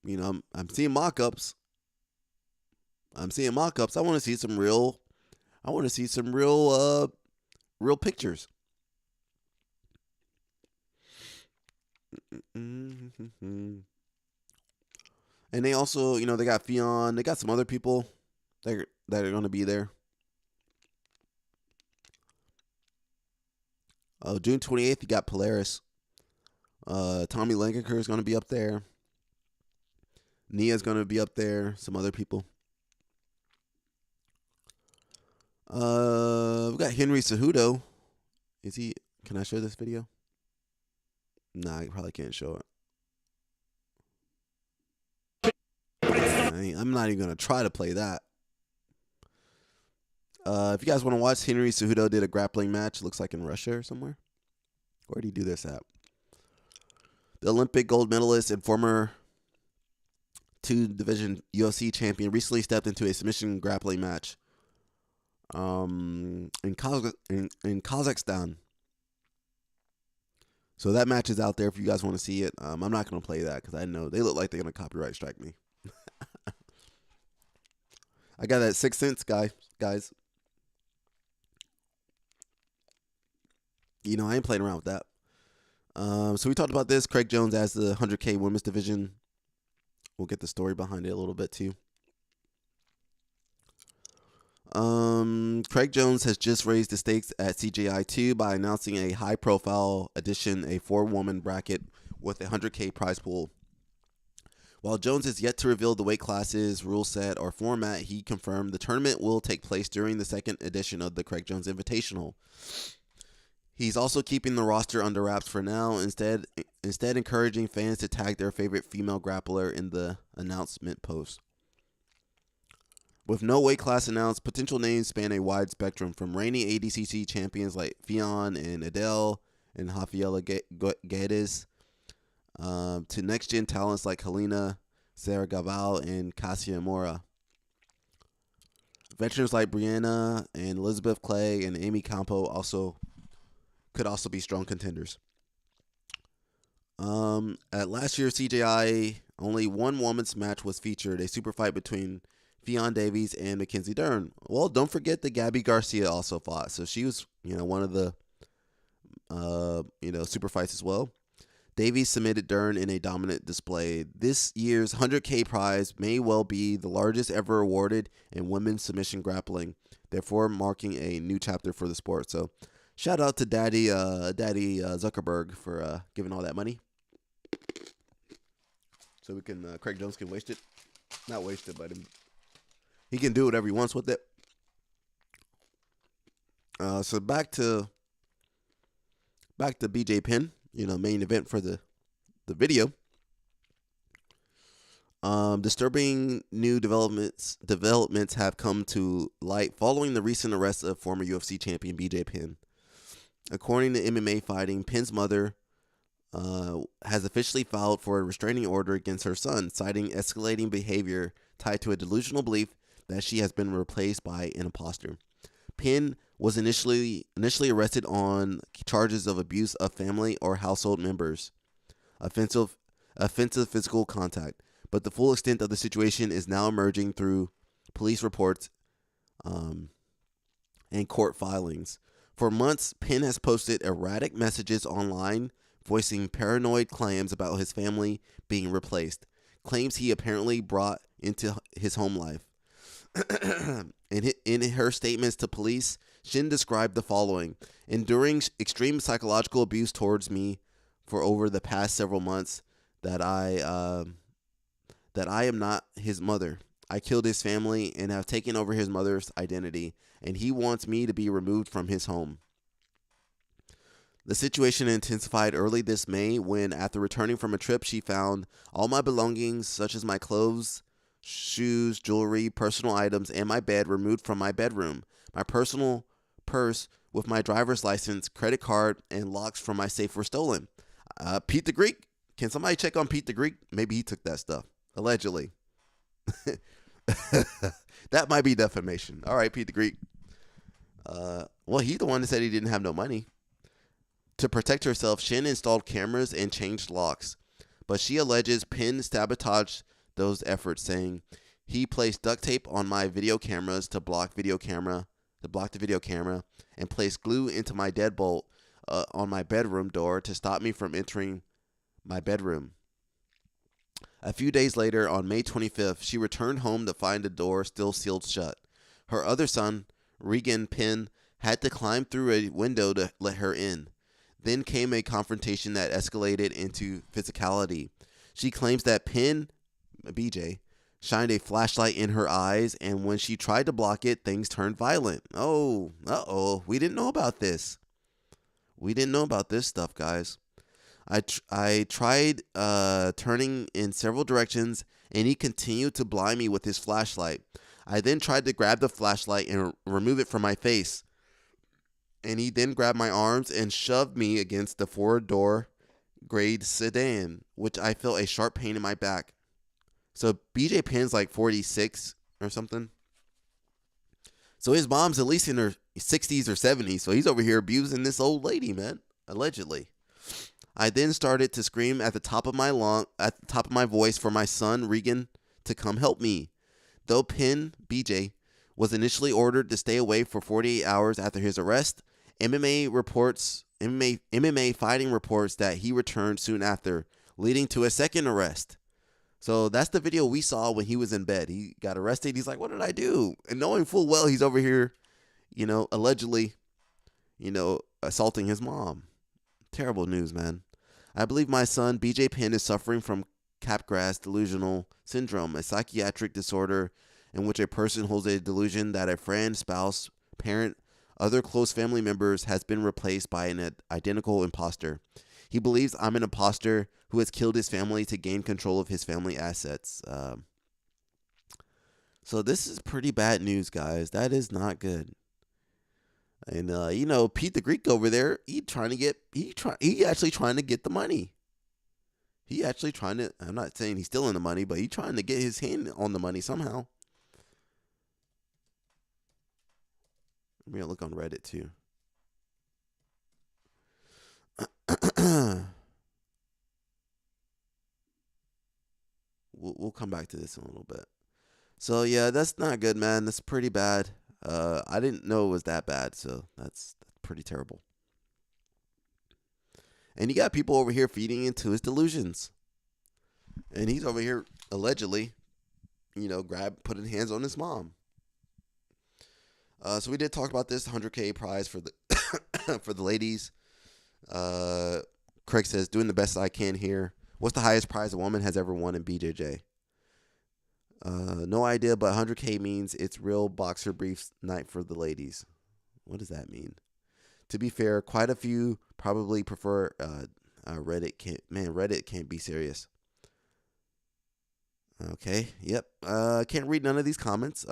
I'm seeing mock-ups. I want to see some real, real pictures. And they also, they got Fion, they got some other people that are going to be there. June 28th, you got Polaris. Tommy Langenker is going to be up there. Nia's going to be up there. Some other people. We got Henry Cejudo. Can I show this video? Nah, I probably can't show it. I'm not even going to try to play that. If you guys want to watch, Henry Cejudo did a grappling match. Looks like in Russia or somewhere. Where did he do this at? The Olympic gold medalist and former 2-division UFC champion recently stepped into a submission grappling match in Kazakhstan. So that match is out there if you guys want to see it. I'm not going to play that because I know they look like they're going to copyright strike me. I got that 6th Sense, guys. I ain't playing around with that. So we talked about this. Craig Jones as the 100K women's division. We'll get the story behind it a little bit too. Craig Jones has just raised the stakes at CJI 2 by announcing a high-profile addition, a 4-woman bracket with a 100K prize pool. While Jones is yet to reveal the weight classes, rule set, or format, he confirmed the tournament will take place during the 2nd edition of the Craig Jones Invitational. He's also keeping the roster under wraps for now, instead encouraging fans to tag their favorite female grappler in the announcement post. With no weight class announced, potential names span a wide spectrum, from reigning ADCC champions like Fion and Adele and Rafaela Guedes, to next-gen talents like Helena, Sarah Gaval, and Cassia Mora. Veterans like Brianna and Elizabeth Clay and Amy Campo could also be strong contenders. At last year's CJI, only one women's match was featured, a super fight between Fionn Davies and Mackenzie Dern. Well, don't forget that Gabby Garcia also fought, so she was, one of the, super fights as well. Davies submitted Dern in a dominant display. This year's 100K prize may well be the largest ever awarded in women's submission grappling, therefore marking a new chapter for the sport. So, shout out to Daddy Zuckerberg for giving all that money, so Craig Jones can waste it. Not waste it, but he can do whatever he wants with it. So back to BJ Penn, main event for the video. Disturbing new developments have come to light following the recent arrest of former UFC champion BJ Penn. According to MMA Fighting, Penn's mother has officially filed for a restraining order against her son, citing escalating behavior tied to a delusional belief that she has been replaced by an imposter. Penn was initially arrested on charges of abuse of family or household members, offensive physical contact, but the full extent of the situation is now emerging through police reports, and court filings. For months, Penn has posted erratic messages online voicing paranoid claims about his family being replaced, claims he apparently brought into his home life. In her statements to police, Shin described the following: enduring extreme psychological abuse towards me for over the past several months, that I am not his mother. I killed his family and have taken over his mother's identity, and he wants me to be removed from his home. The situation intensified early this May when, after returning from a trip, she found all my belongings, such as my clothes, shoes, jewelry, personal items, and my bed removed from my bedroom. My personal purse with my driver's license, credit card, and locks from my safe were stolen. Pete the Greek. Can somebody check on Pete the Greek? Maybe he took that stuff. Allegedly. That might be defamation. All right, Pete the Greek. Well, he's the one that said he didn't have no money. To protect herself, Shin installed cameras and changed locks. But she alleges Penn sabotaged those efforts, saying he placed duct tape on my video cameras to block the video camera, and placed glue into my deadbolt on my bedroom door to stop me from entering my bedroom. A few days later, on May 25th, she returned home to find the door still sealed shut. Her other son, Regan Penn, had to climb through a window to let her in. Then came a confrontation that escalated into physicality. She claims that Penn, BJ, shined a flashlight in her eyes, and when she tried to block it, things turned violent. We didn't know about this. We didn't know about this stuff, guys. I tried turning in several directions, and he continued to blind me with his flashlight. I then tried to grab the flashlight and remove it from my face, and he then grabbed my arms and shoved me against the four-door grade sedan, which I felt a sharp pain in my back. So BJ Penn's like 46 or something. So his mom's at least in her 60s or 70s, so he's over here abusing this old lady, man, allegedly. I then started to scream at the top of my voice for my son Regan to come help me. Though Penn, BJ, was initially ordered to stay away for 48 hours after his arrest, MMA fighting reports that he returned soon after, leading to a second arrest. So that's the video we saw when he was in bed. He got arrested. He's like, what did I do? And knowing full well he's over here, allegedly, assaulting his mom. Terrible news, man. I believe my son, BJ Penn, is suffering from Capgras delusional syndrome, a psychiatric disorder in which a person holds a delusion that a friend, spouse, parent, other close family members has been replaced by an identical imposter. He believes I'm an imposter who has killed his family to gain control of his family assets. So this is pretty bad news, guys. That is not good. And Pete the Greek over there, he actually trying to get the money. He actually trying to. I'm not saying he's stealing the money, but he's trying to get his hand on the money somehow. I'm gonna look on Reddit too. We'll come back to this in a little bit. So yeah, that's not good, man. That's pretty bad. I didn't know it was that bad, so that's pretty terrible. And you got people over here feeding into his delusions. And he's over here allegedly, putting hands on his mom. So we did talk about this 100K prize for the for the ladies. Craig says, doing the best I can here. What's the highest prize a woman has ever won in BJJ? No idea, but 100K means it's real boxer briefs night for the ladies. What does that mean? To be fair, quite a few probably prefer Reddit. Reddit can't be serious. Okay, yep. Can't read none of these comments.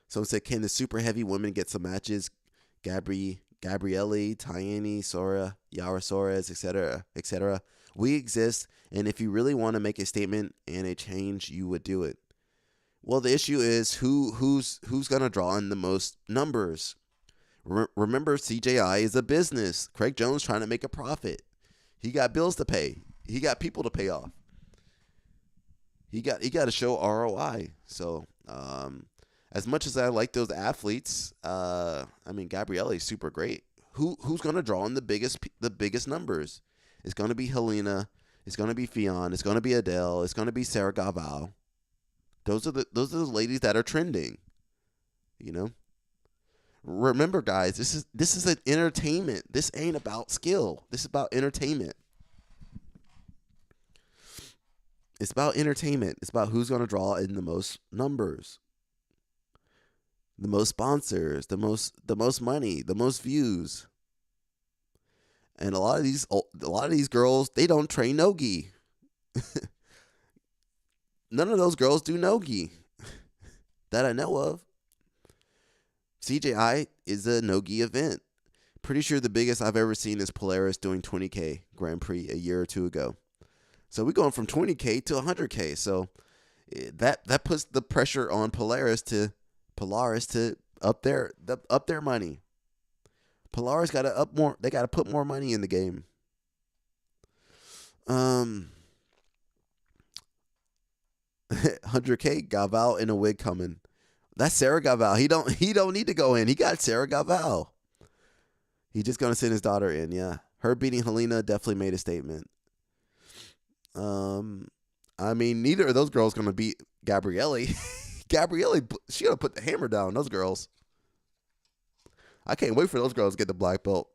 Someone said, can the super heavy women get some matches? Gabrielle, Tayani, Sora, Yara Soares, etc., etc. We exist, and if you really want to make a statement and a change, you would do it. Well, the issue is who's gonna draw in the most numbers. Remember, CJI is a business. Craig Jones trying to make a profit. He got bills to pay. He got people to pay off. he got to show ROI. So as much as I like those athletes, I mean Gabrielle's super great. Who's gonna draw in the biggest numbers? It's gonna be Helena. It's gonna be Fionn. It's gonna be Adele. It's gonna be Sarah Gaval. Those are the ladies that are trending. You know. Remember, guys, this is an entertainment. This ain't about skill. This is about entertainment. It's about entertainment. It's about who's gonna draw in the most numbers, the most sponsors, the most money, the most views. And a lot of these girls, they don't train no-gi. None of those girls do no-gi that I know of. CJI is a no-gi event. Pretty sure the biggest I've ever seen is Polaris doing 20K Grand Prix a year or two ago. So we're going from 20K to 100K. So that puts the pressure on Polaris to up their money. Polaris got to up more. They got to put more money in the game. 100K Gaval in a wig coming. That's Sarah Gaval. He don't need to go in. He got Sarah Gaval. He just gonna send his daughter in. Yeah, her beating Helena definitely made a statement. I mean, neither of those girls gonna beat Gabrielle. Gabrielle, she gonna put the hammer down. Those girls. I can't wait for those girls to get the black belt.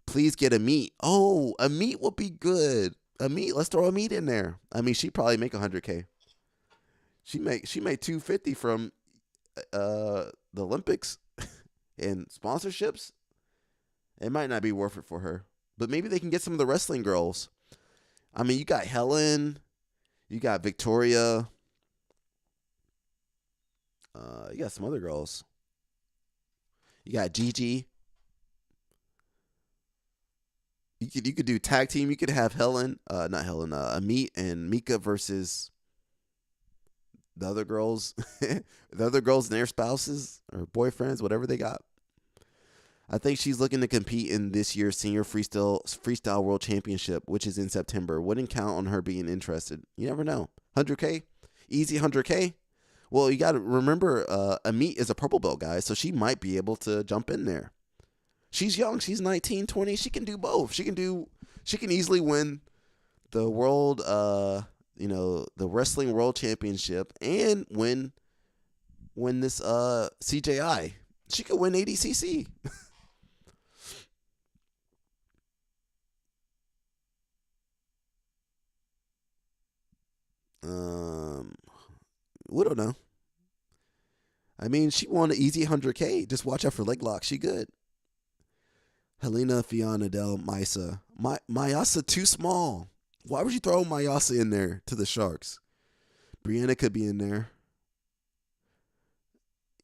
Please get a meet. Oh, a meet would be good. A meet. Let's throw a meet in there. I mean, she probably make 100K. She made 250 from the Olympics and sponsorships. It might not be worth it for her, but maybe they can get some of the wrestling girls. I mean, you got Helen, you got Victoria, you got some other girls. You got Gigi. You could do tag team. You could have Amit and Mika versus the other girls, the other girls and their spouses or boyfriends, whatever they got. I think she's looking to compete in this year's Senior Freestyle World Championship, which is in September. Wouldn't count on her being interested. You never know. 100K? Easy 100K? Well, you got to remember, Amit is a purple belt guy, so she might be able to jump in there. She's young. She's 19, 20. She can do both. She can easily win the world, the wrestling world championship and win this CJI. She could win ADCC. We don't know. I mean, she won an easy 100K. Just watch out for leg lock. She good. Helena, Fionn, Adele, Maisa. Mayasa too small. Why would you throw Mayasa in there to the Sharks? Brianna could be in there.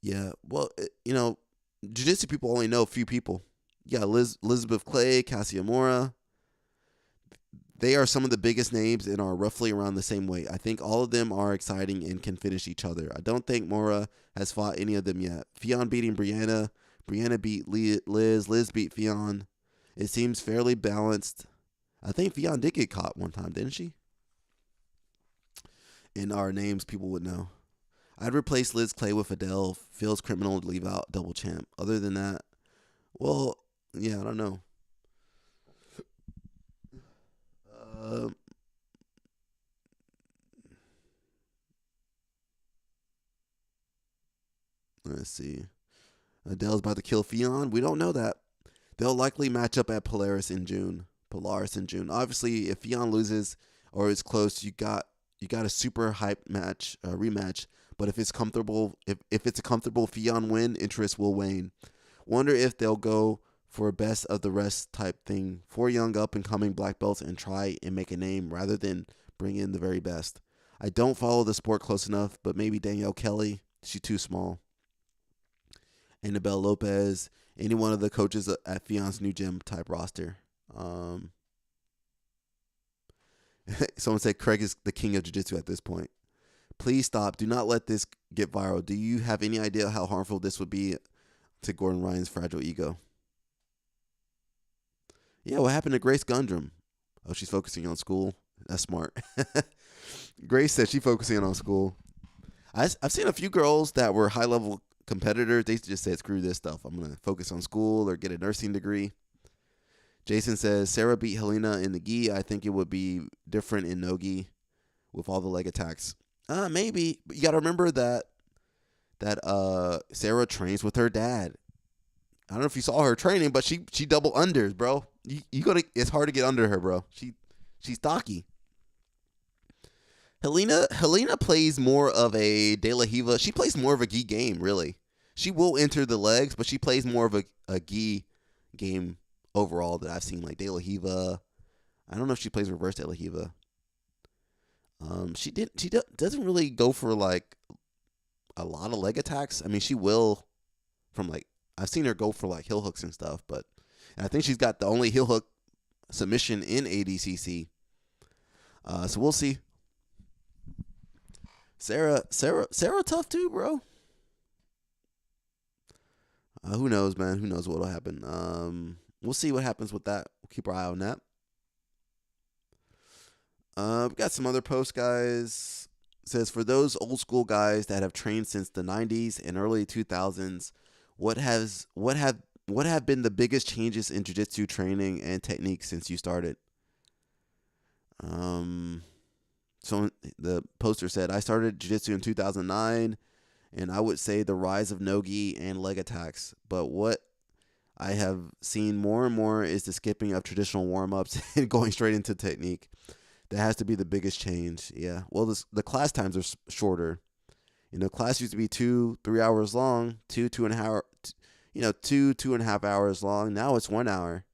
Yeah, well, jiu-jitsu people only know a few people. You got Elizabeth Clay, Cassia Mora. They are some of the biggest names and are roughly around the same weight. I think all of them are exciting and can finish each other. I don't think Mora has fought any of them yet. Fionn beating Brianna. Brianna beat Liz. Liz beat Fionn. It seems fairly balanced. I think Fionn did get caught one time, didn't she? In our names, people would know. I'd replace Liz Clay with Adele. Feels criminal to leave out double champ. Other than that, well, yeah, I don't know. Let's see. Adele's about to kill Fionn. We don't know that. They'll likely match up at Polaris in June. Obviously, if Fionn loses or is close, you got a super hype match, rematch. But if it's comfortable, if it's a comfortable Fionn win, interest will wane. Wonder if they'll go for a best of the rest type thing. 4 young up and coming black belts and try and make a name rather than bring in the very best. I don't follow the sport close enough, but maybe Danielle Kelly. She's too small. Annabelle Lopez, any one of the coaches at Fionn's new gym type roster. Someone said Craig is the king of jiu-jitsu at this point. Please stop. Do not let this get viral. Do you have any idea how harmful this would be to Gordon Ryan's fragile ego? Yeah, what happened to Grace Gundrum? Oh, she's focusing on school. That's smart. Grace said she focusing on school. I've seen a few girls that were high level competitors. They just said, screw this stuff. I'm going to focus on school or get a nursing degree. Jason says, Sarah beat Helena in the gi. I think it would be different in no gi with all the leg attacks. Maybe. But you got to remember that Sarah trains with her dad. I don't know if you saw her training, but she double unders, bro. It's hard to get under her, bro. She's stocky. Helena plays more of a De La Hiva. She plays more of a gi game, really. She will enter the legs, but she plays more of a gi game overall that I've seen, like De La Hiva. I don't know if she plays reverse De La Hiva. She doesn't really go for like a lot of leg attacks. I mean, she will from like I've seen her go for like heel hooks and stuff, and I think she's got the only heel hook submission in ADCC. So we'll see. Sarah, tough too, bro. Who knows, man? Who knows what'll happen? We'll see what happens with that. We'll keep our eye on that. We got some other posts, guys. It says, for those old school guys that have trained since the 90s and early 2000s, what have been the biggest changes in jiu-jitsu training and technique since you started? So the poster said, I started jiu-jitsu in 2009, and I would say the rise of no-gi and leg attacks. But what I have seen more and more is the skipping of traditional warm-ups and going straight into technique. That has to be the biggest change. Yeah. Well, the class times are shorter. Class used to be 2-3 hours long, 2.5 hours long. Now it's 1 hour.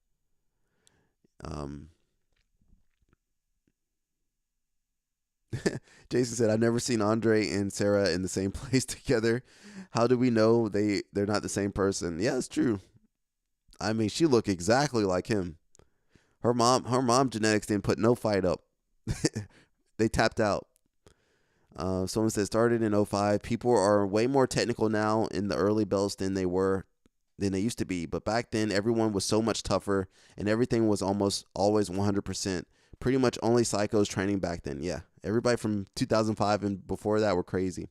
Jason said, I've never seen Andre and Sarah in the same place together. How do we know they're not the same person? Yeah, it's true. I mean, she looked exactly like him. Her mom genetics didn't put no fight up. They tapped out. Someone said, started in 2005. People are way more technical now in the early belts than they used to be. But back then, everyone was so much tougher, and everything was almost always 100%. Pretty much only psychos training back then. Yeah, everybody from 2005 and before that were crazy.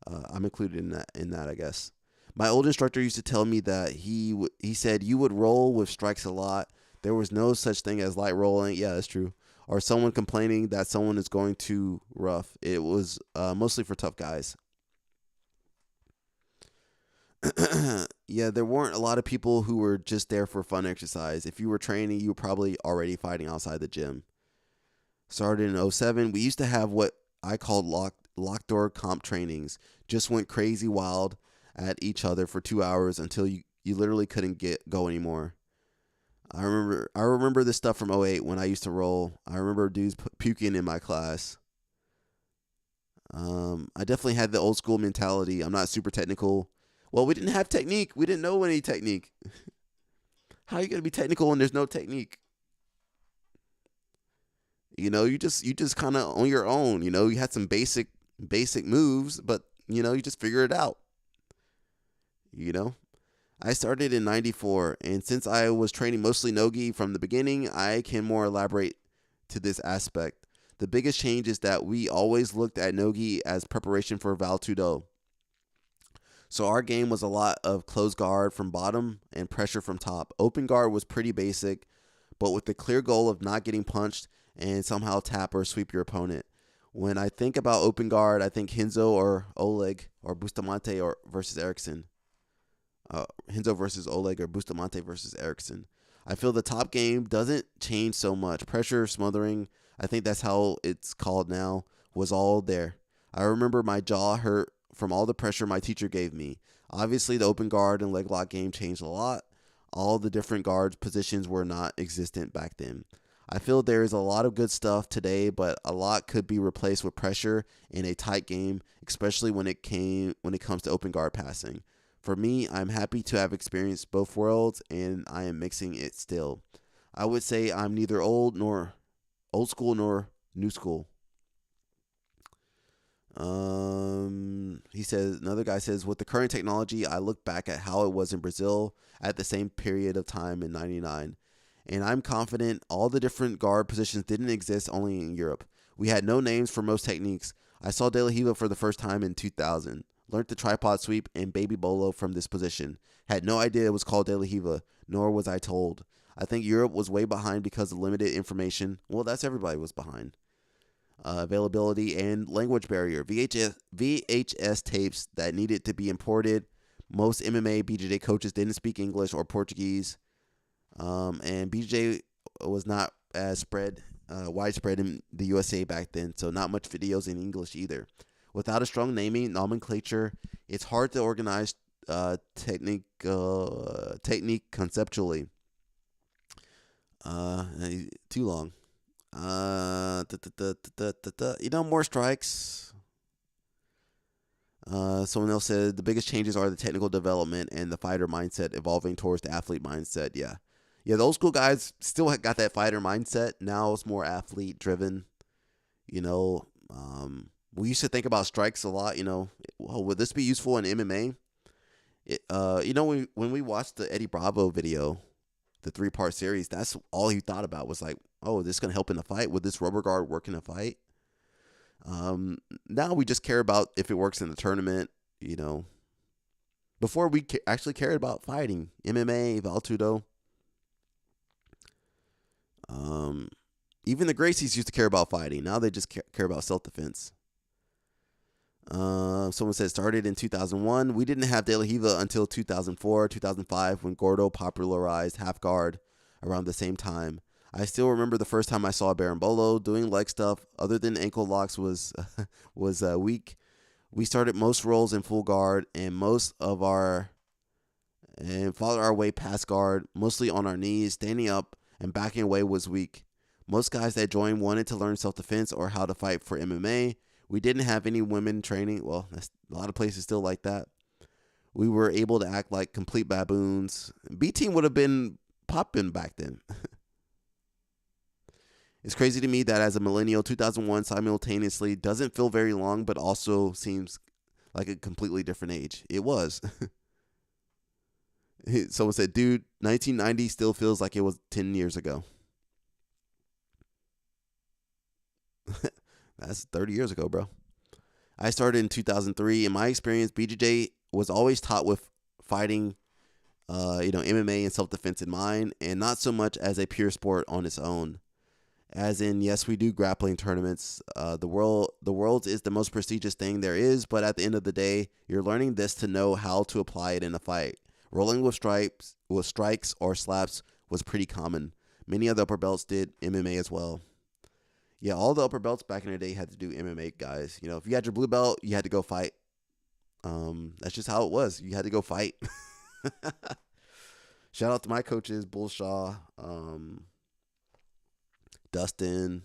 I'm included in that, I guess. My old instructor used to tell me that he said you would roll with strikes a lot. There was no such thing as light rolling. Yeah, that's true. Or someone complaining that someone is going too rough. It was mostly for tough guys. Yeah, there weren't a lot of people who were just there for fun exercise. If you were training, you were probably already fighting outside the gym. Started in 2007. We used to have what I called locked door comp trainings. Just went crazy wild at each other for 2 hours until you literally couldn't go anymore. I remember this stuff from 2008 when I used to roll. I remember dudes puking in my class. I definitely had the old school mentality. I'm not super technical. Well, we didn't have technique. We didn't know any technique. How are you going to be technical when there's no technique? You just kind of on your own. You had some basic moves, but, you just figure it out. I started in 94, and since I was training mostly no-gi from the beginning, I can more elaborate to this aspect. The biggest change is that we always looked at no-gi as preparation for Val Tudo. So our game was a lot of closed guard from bottom and pressure from top. Open guard was pretty basic, but with the clear goal of not getting punched and somehow tap or sweep your opponent. When I think about open guard, I think Hinzo or Oleg or Bustamante versus Erickson. Hinzo versus Oleg or Bustamante versus Erickson. I feel the top game doesn't change so much. Pressure, smothering, I think that's how it's called now, was all there. I remember my jaw hurt from all the pressure my teacher gave me. Obviously, the open guard and leg lock game changed a lot. All the different guard positions were not existent back then. I feel there is a lot of good stuff today, but a lot could be replaced with pressure in a tight game, especially when it comes to open guard passing. For me, I'm happy to have experienced both worlds, and I am mixing it still. I would say I'm neither old school nor new school. He says, another guy says, with the current technology, I look back at how it was in Brazil at the same period of time in 99. And I'm confident all the different guard positions didn't exist only in Europe. We had no names for most techniques. I saw De La Riva for the first time in 2000. Learned the tripod sweep and baby bolo from this position. Had no idea it was called De La Riva, nor was I told. I think Europe was way behind because of limited information. Well, that's everybody was behind. Availability and language barrier. VHS tapes that needed to be imported. Most MMA BJJ coaches didn't speak English or Portuguese. And BJJ was not as widespread in the USA back then, so not much videos in English either. Without a strong naming nomenclature, it's hard to organize technique conceptually. Too long. More strikes. Someone else said the biggest changes are the technical development and the fighter mindset evolving towards the athlete mindset. Yeah, the old school guys still got that fighter mindset. Now it's more athlete driven. We used to think about strikes a lot. Would this be useful in MMA? When we watched the Eddie Bravo video, the 3-part series, that's all he thought about was like, oh, this is gonna help in the fight. Would this rubber guard work in a fight? Now we just care about if it works in the tournament. Before we actually cared about fighting, MMA, Valtudo. Even the Gracies used to care about fighting. Now they just care about self-defense. Someone said started in 2001. We didn't have De La Riva until 2004, 2005 when Gordo popularized half guard around the same time. I still remember the first time I saw Baron Bolo doing leg stuff other than ankle locks was weak. We started most rolls in full guard and followed our way past guard, mostly on our knees. Standing up and backing away was weak. Most guys that joined wanted to learn self-defense or how to fight for MMA. We didn't have any women training. Well, that's a lot of places still like that. We were able to act like complete baboons. B team would have been popping back then. It's crazy to me that as a millennial, 2001 simultaneously doesn't feel very long, but also seems like a completely different age. It was. Someone said, dude, 1990 still feels like it was 10 years ago. That's 30 years ago, bro. I started in 2003. In my experience, BJJ was always taught with fighting, MMA and self-defense in mind, and not so much as a pure sport on its own. As in, yes, we do grappling tournaments. The Worlds is the most prestigious thing there is, but at the end of the day, you're learning this to know how to apply it in a fight. Rolling with strikes or slaps was pretty common. Many of the upper belts did MMA as well. Yeah, all the upper belts back in the day had to do MMA, guys. If you had your blue belt, you had to go fight. That's just how it was. You had to go fight. Shout out to my coaches, Bullshaw, Dustin.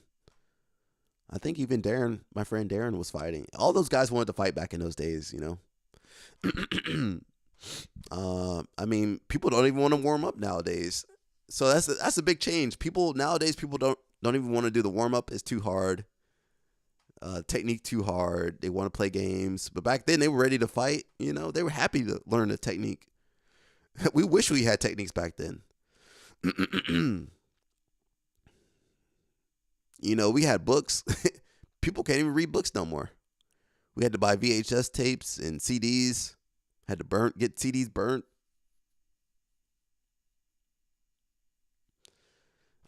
I think even Darren, my friend Darren, was fighting. All those guys wanted to fight back in those days, people don't even want to warm up nowadays. So that's a big change. Nowadays, people don't even want to do the warm up. It's too hard. Technique too hard. They want to play games. But back then, they were ready to fight. They were happy to learn the technique. We wish we had techniques back then. We had books. People can't even read books no more. We had to buy VHS tapes and CDs. Had to get CDs burnt.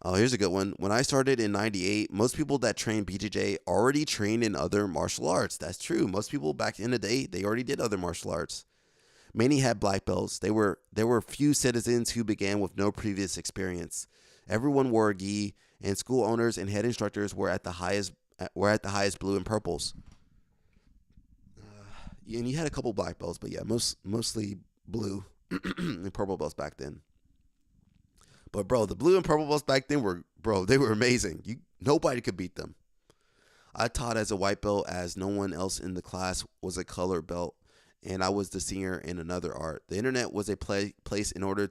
Oh, here's a good one. When I started in 98, most people that trained BJJ already trained in other martial arts. That's true. Most people back in the day, they already did other martial arts. Many had black belts. There were few citizens who began with no previous experience. Everyone wore a gi, and school owners and head instructors were at the highest blue and purples. And you had a couple black belts, but yeah, mostly blue and purple belts back then. But bro, the blue and purple belts back then were amazing. Nobody could beat them. I taught as a white belt as no one else in the class was a color belt, and I was the senior in another art. The internet was a place to order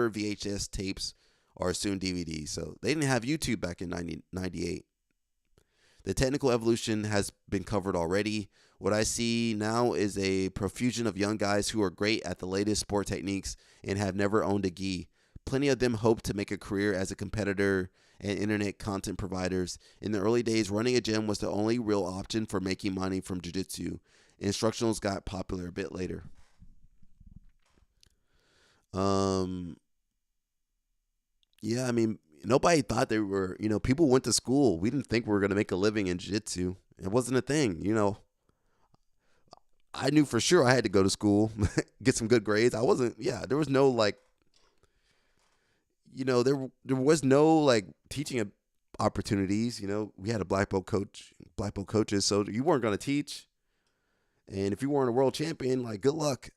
VHS tapes or soon DVDs. So they didn't have YouTube back in 1998. The technical evolution has been covered already. What I see now is a profusion of young guys who are great at the latest sport techniques and have never owned a gi. Plenty of them hope to make a career as a competitor and internet content providers. In the early days, running a gym was the only real option for making money from jiu-jitsu. Instructionals got popular a bit later. Yeah, I mean, nobody thought they were, people went to school. We didn't think we were going to make a living in jiu-jitsu. It wasn't a thing. I knew for sure I had to go to school, get some good grades. There was no there was no teaching opportunities. We had a black belt coaches, so you weren't going to teach. And if you weren't a world champion, good luck.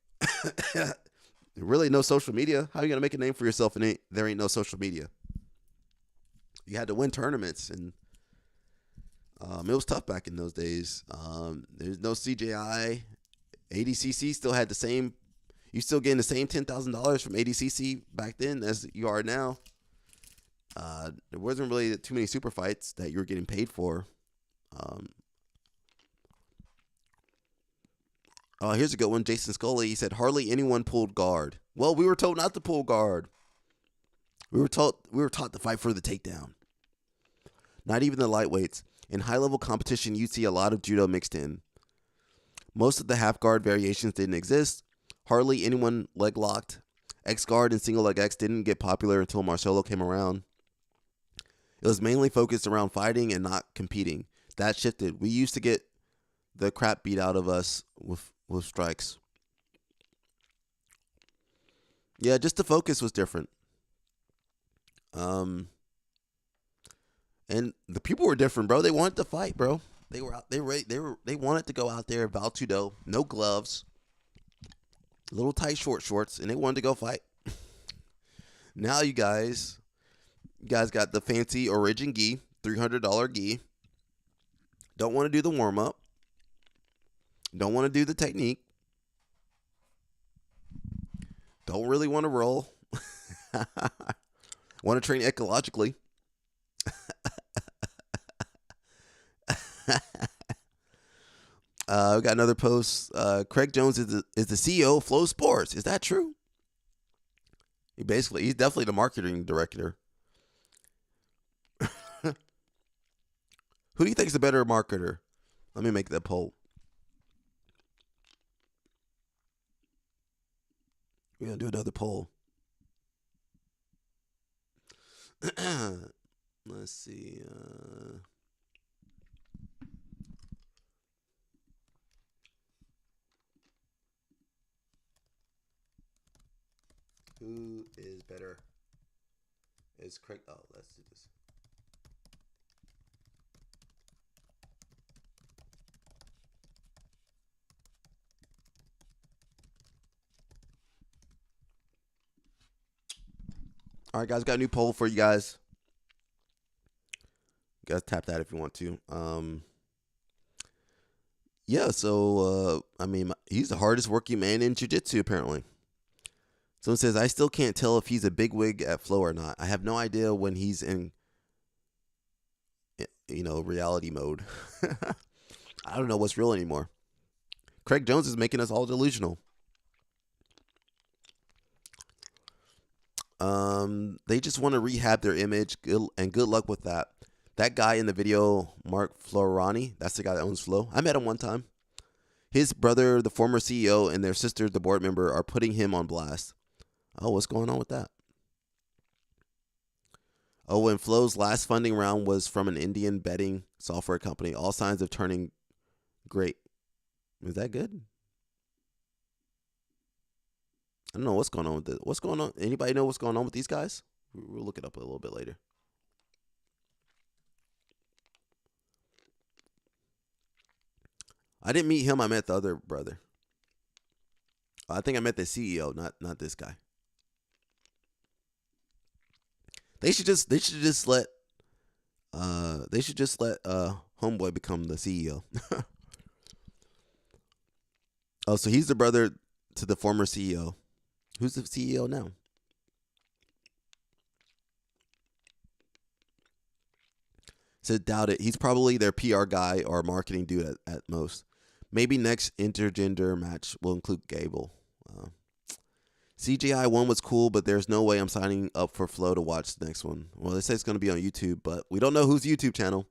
Really, no social media. How are you going to make a name for yourself and there ain't no social media? You had to win tournaments, and it was tough back in those days. There's no CJI. ADCC still had the same. You still getting the same $10,000 from ADCC back then as you are now. There wasn't really too many super fights that you were getting paid for. Here's a good one. Jason Scully, he said, hardly anyone pulled guard. Well, we were told not to pull guard. We were taught to fight for the takedown. Not even the lightweights. In high-level competition, you see a lot of judo mixed in. Most of the half-guard variations didn't exist. Hardly anyone leg-locked. X-guard and single leg X didn't get popular until Marcelo came around. It was mainly focused around fighting and not competing. That shifted. We used to get the crap beat out of us with strikes. Yeah, just the focus was different. And the people were different, bro. They wanted to fight, bro. They were out. They wanted to go out there, Val Tudo, no gloves, little tight shorts, and they wanted to go fight. Now you guys got the fancy Origin gi, $300 gi. Don't want to do the warm up. Don't want to do the technique. Don't really want to roll. Want to train ecologically. We got another post. Craig Jones is the CEO of Flow Sports. Is that true? He's definitely the marketing director. Who do you think is the better marketer? Let me make that poll. We're going to do another poll. Let's see. Who is better? Is Craig? Oh, let's do this. All right, guys, got a new poll for you guys. You guys tap that if you want to. Yeah, so, he's the hardest working man in jiu-jitsu, apparently. Someone says, I still can't tell if he's a bigwig at Flow or not. I have no idea when he's in, reality mode. I don't know what's real anymore. Craig Jones is making us all delusional. They just want to rehab their image, and good luck with that. That guy in the video, Mark Florani, that's the guy that owns Flow. I met him one time. His brother, the former CEO, and their sister, the board member, are putting him on blast. Oh, what's going on with that? Oh, and Flow's last funding round was from an Indian betting software company. All signs of turning great. Is that good? I don't know what's going on with this. What's going on? Anybody know what's going on with these guys? We'll look it up a little bit later. I didn't meet him. I met the other brother. I think I met the CEO, not this guy. They should just let Homeboy become the CEO. Oh, so he's the brother to the former CEO. Who's the CEO now? Said doubt it. He's probably their PR guy or marketing dude at most. Maybe next intergender match will include Gable. CGI one was cool, but there's no way I'm signing up for Flow to watch the next one. Well, they say it's going to be on YouTube, but we don't know whose YouTube channel.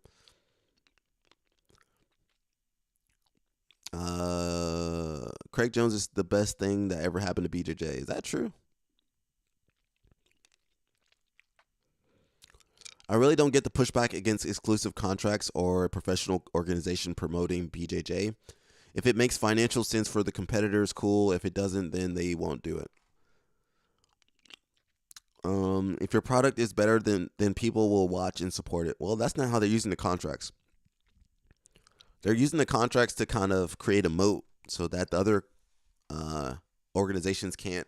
Craig Jones is the best thing that ever happened to BJJ. Is that true? I really don't get the pushback against exclusive contracts or a professional organization promoting BJJ. If it makes financial sense for the competitors, cool. If it doesn't, then they won't do it. If your product is better, then people will watch and support it. Well, that's not how they're using the contracts. They're using the contracts to kind of create a moat so that the other organizations can't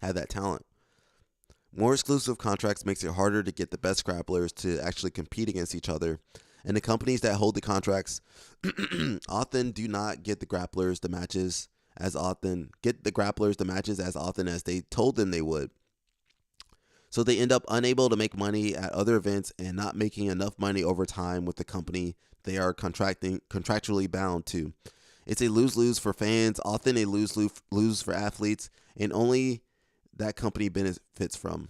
have that talent. More exclusive contracts makes it harder to get the best grapplers to actually compete against each other. And the companies that hold the contracts often do not get the grapplers the matches as often as they told them they would. So they end up unable to make money at other events and not making enough money over time with the company they are contractually bound to. It's a lose-lose for fans, often a lose-lose for athletes, and only that company benefits from.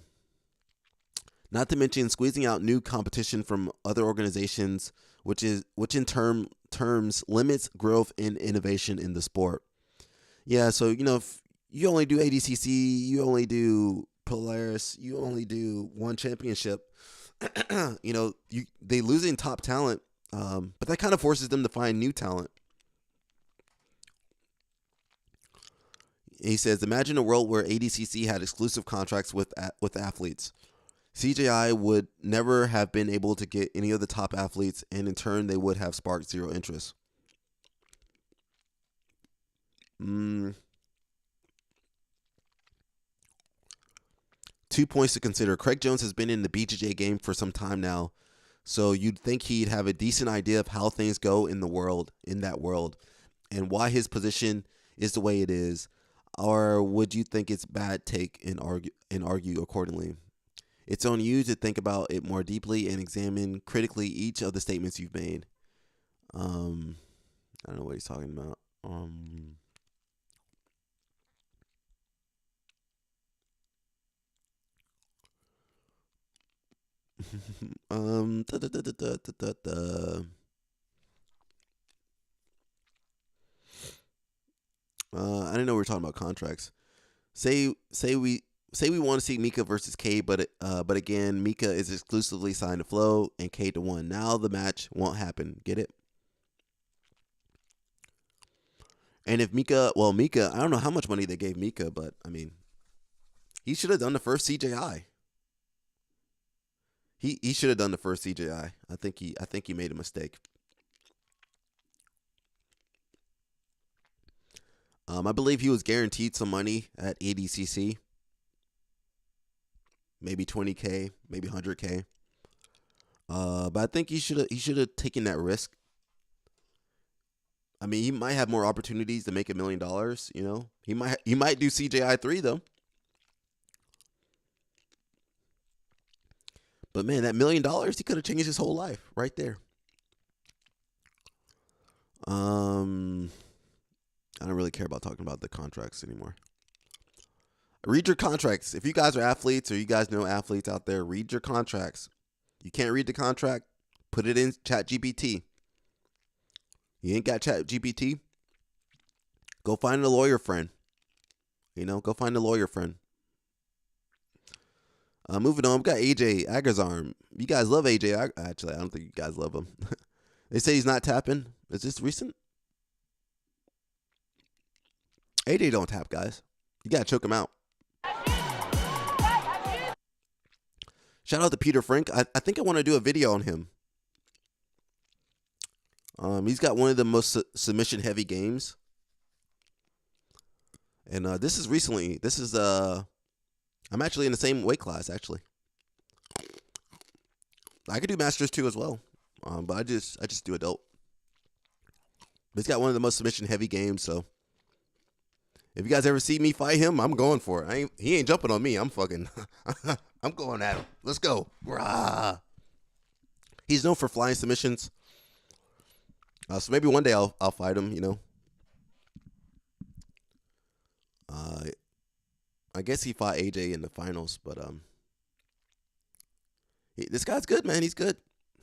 Not to mention squeezing out new competition from other organizations, which in terms limits growth and innovation in the sport. Yeah, so if you only do ADCC, you only do Polaris, you only do one championship, they losing top talent, but that kind of forces them to find new talent. He says, imagine a world where ADCC had exclusive contracts with athletes. CJI would never have been able to get any of the top athletes, and in turn, they would have sparked zero interest. 2 points to consider. Craig Jones has been in the BJJ game for some time now, so you'd think he'd have a decent idea of how things go in that world, and why his position is the way it is. Or would you think it's bad take and argue accordingly? It's on you to think about it more deeply and examine critically each of the statements you've made. I don't know what he's talking about. I didn't know we were talking about contracts. Say we want to see Mika versus K, but again, Mika is exclusively signed to Flow and K to 1. Now the match won't happen. Get it? And if Mika, I don't know how much money they gave Mika, but I mean, he should have done the first CJI. He should have done the first CJI. I think he made a mistake. I believe he was guaranteed some money at ADCC. Maybe 20K, maybe 100K. But I think he should have taken that risk. I mean, he might have more opportunities to make $1 million. He might do CJI 3 though. But man, that $1 million, he could have changed his whole life right there. I don't really care about talking about the contracts anymore. Read your contracts. If you guys are athletes or you guys know athletes out there, read your contracts. You can't read the contract, put it in ChatGPT. You ain't got ChatGPT? Go find a lawyer friend. Go find a lawyer friend. Moving on, we got AJ Agazarm. You guys love AJ. Actually, I don't think you guys love him. They say he's not tapping. Is this recent? AJ don't tap, guys. You got to choke him out. Shout out to Peter Frank. I think I want to do a video on him. He's got one of the most submission-heavy games. And this is recently. I'm actually in the same weight class, actually. I could do Masters too as well. But I just do adult. But he's got one of the most submission-heavy games, so if you guys ever see me fight him, I'm going for it. He ain't jumping on me. I'm fucking I'm going at him. Let's go. Rah. He's known for flying submissions. So maybe one day I'll fight him, I guess he fought AJ in the finals, but this guy's good, man. He's good.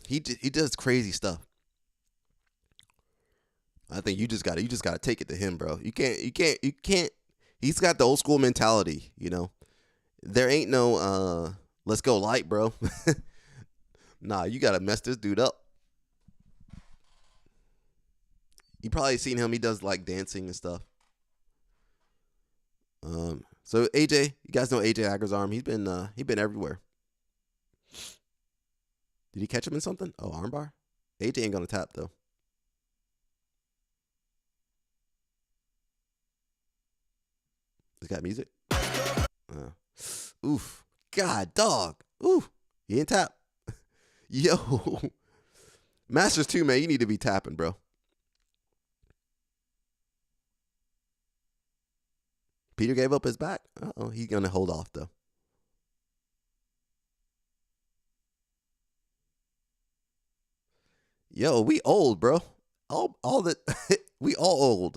He does crazy stuff. I think you just gotta take it to him, bro. You can't. He's got the old school mentality, you know. There ain't no let's go light, bro. Nah, you gotta mess this dude up. You probably seen him. He does like dancing and stuff. So AJ, you guys know AJ Agazarm. He's been everywhere. Did he catch him in something? Oh, armbar. AJ ain't gonna tap though. He's got music. Oof. God, dog. Oof. He ain't tap. Yo. Masters 2, man. You need to be tapping, bro. Peter gave up his back. Uh-oh. He's going to hold off, though. Yo, we old, bro. All that. We all old.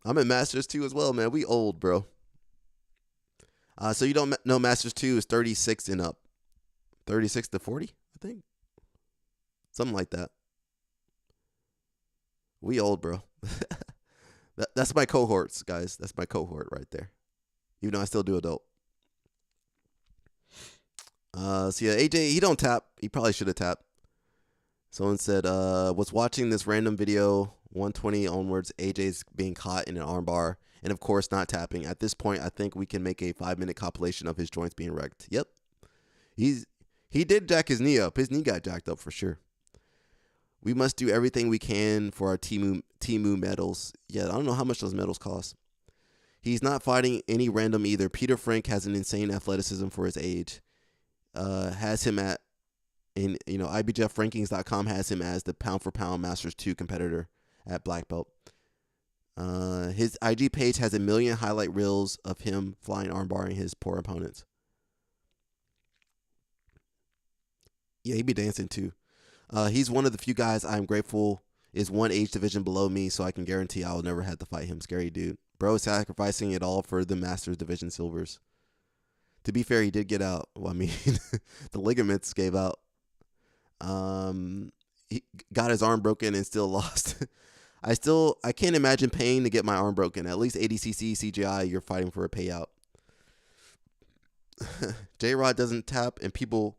I'm in Masters 2 as well, man. We old, bro. So you don't know Masters 2 is 36 and up. 36 to 40, I think. Something like that. We old, bro. That's my cohorts, guys. That's my cohort right there. Even though I still do adult. So yeah, AJ, he don't tap. He probably should have tapped. Someone said, was watching this random video, 120 onwards, AJ's being caught in an armbar, and of course not tapping. At this point, I think we can make a 5-minute compilation of his joints being wrecked. Yep. He did jack his knee up. His knee got jacked up for sure. We must do everything we can for our Timu medals. Yeah, I don't know how much those medals cost. He's not fighting any random either. Peter Frank has an insane athleticism for his age. Has him at, IBJJFrankings.com has him as the pound for pound Masters 2 competitor at black belt. His IG page has 1 million highlight reels of him flying armbarring his poor opponents. Yeah, he be dancing too. He's one of the few guys I'm grateful is one age division below me, so I can guarantee I will never have to fight him. Scary dude. Bro is sacrificing it all for the Masters division silvers. To be fair, he did get out. Well, I mean, the ligaments gave out. He got his arm broken and still lost. I can't imagine paying to get my arm broken. At least ADCC, CGI, you're fighting for a payout. J-Rod doesn't tap and people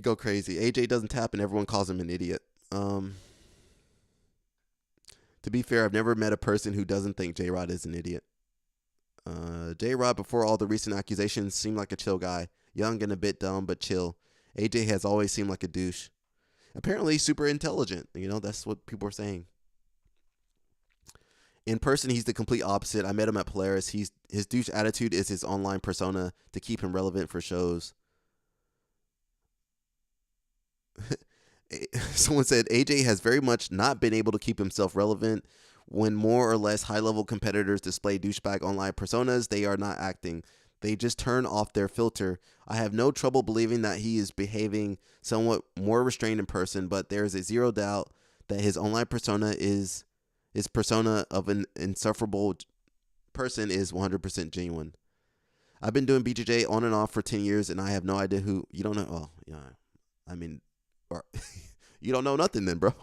go crazy. AJ doesn't tap and everyone calls him an idiot. To be fair, I've never met a person who doesn't think J-Rod is an idiot. J-Rod, before all the recent accusations, seemed like a chill guy. Young and a bit dumb, but chill. AJ has always seemed like a douche. Apparently super intelligent. That's what people are saying. In person, he's the complete opposite. I met him at Polaris. His douche attitude is his online persona to keep him relevant for shows. Someone said AJ has very much not been able to keep himself relevant. When more or less high-level competitors display douchebag online personas, they are not acting. They just turn off their filter. I have no trouble believing that he is behaving somewhat more restrained in person, but there is a zero doubt that his online persona of an insufferable person is 100% genuine. I've been doing BJJ on and off for 10 years, and I have no idea who. You don't know? Oh, yeah. I mean, you don't know nothing then, bro.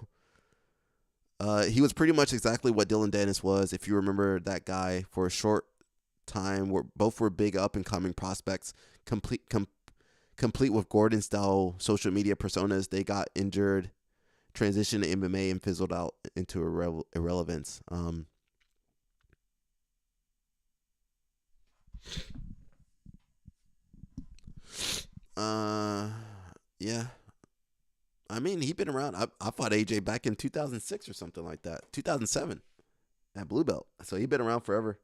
He was pretty much exactly what Dylan Dennis was. If you remember that guy, for a short time, both were big up and coming prospects, complete with Gordon style social media personas. They got injured, transitioned to MMA, and fizzled out into irrelevance. Yeah. I mean, he's been around. I fought AJ back in 2006 or something like that. 2007 at Blue Belt. So he's been around forever.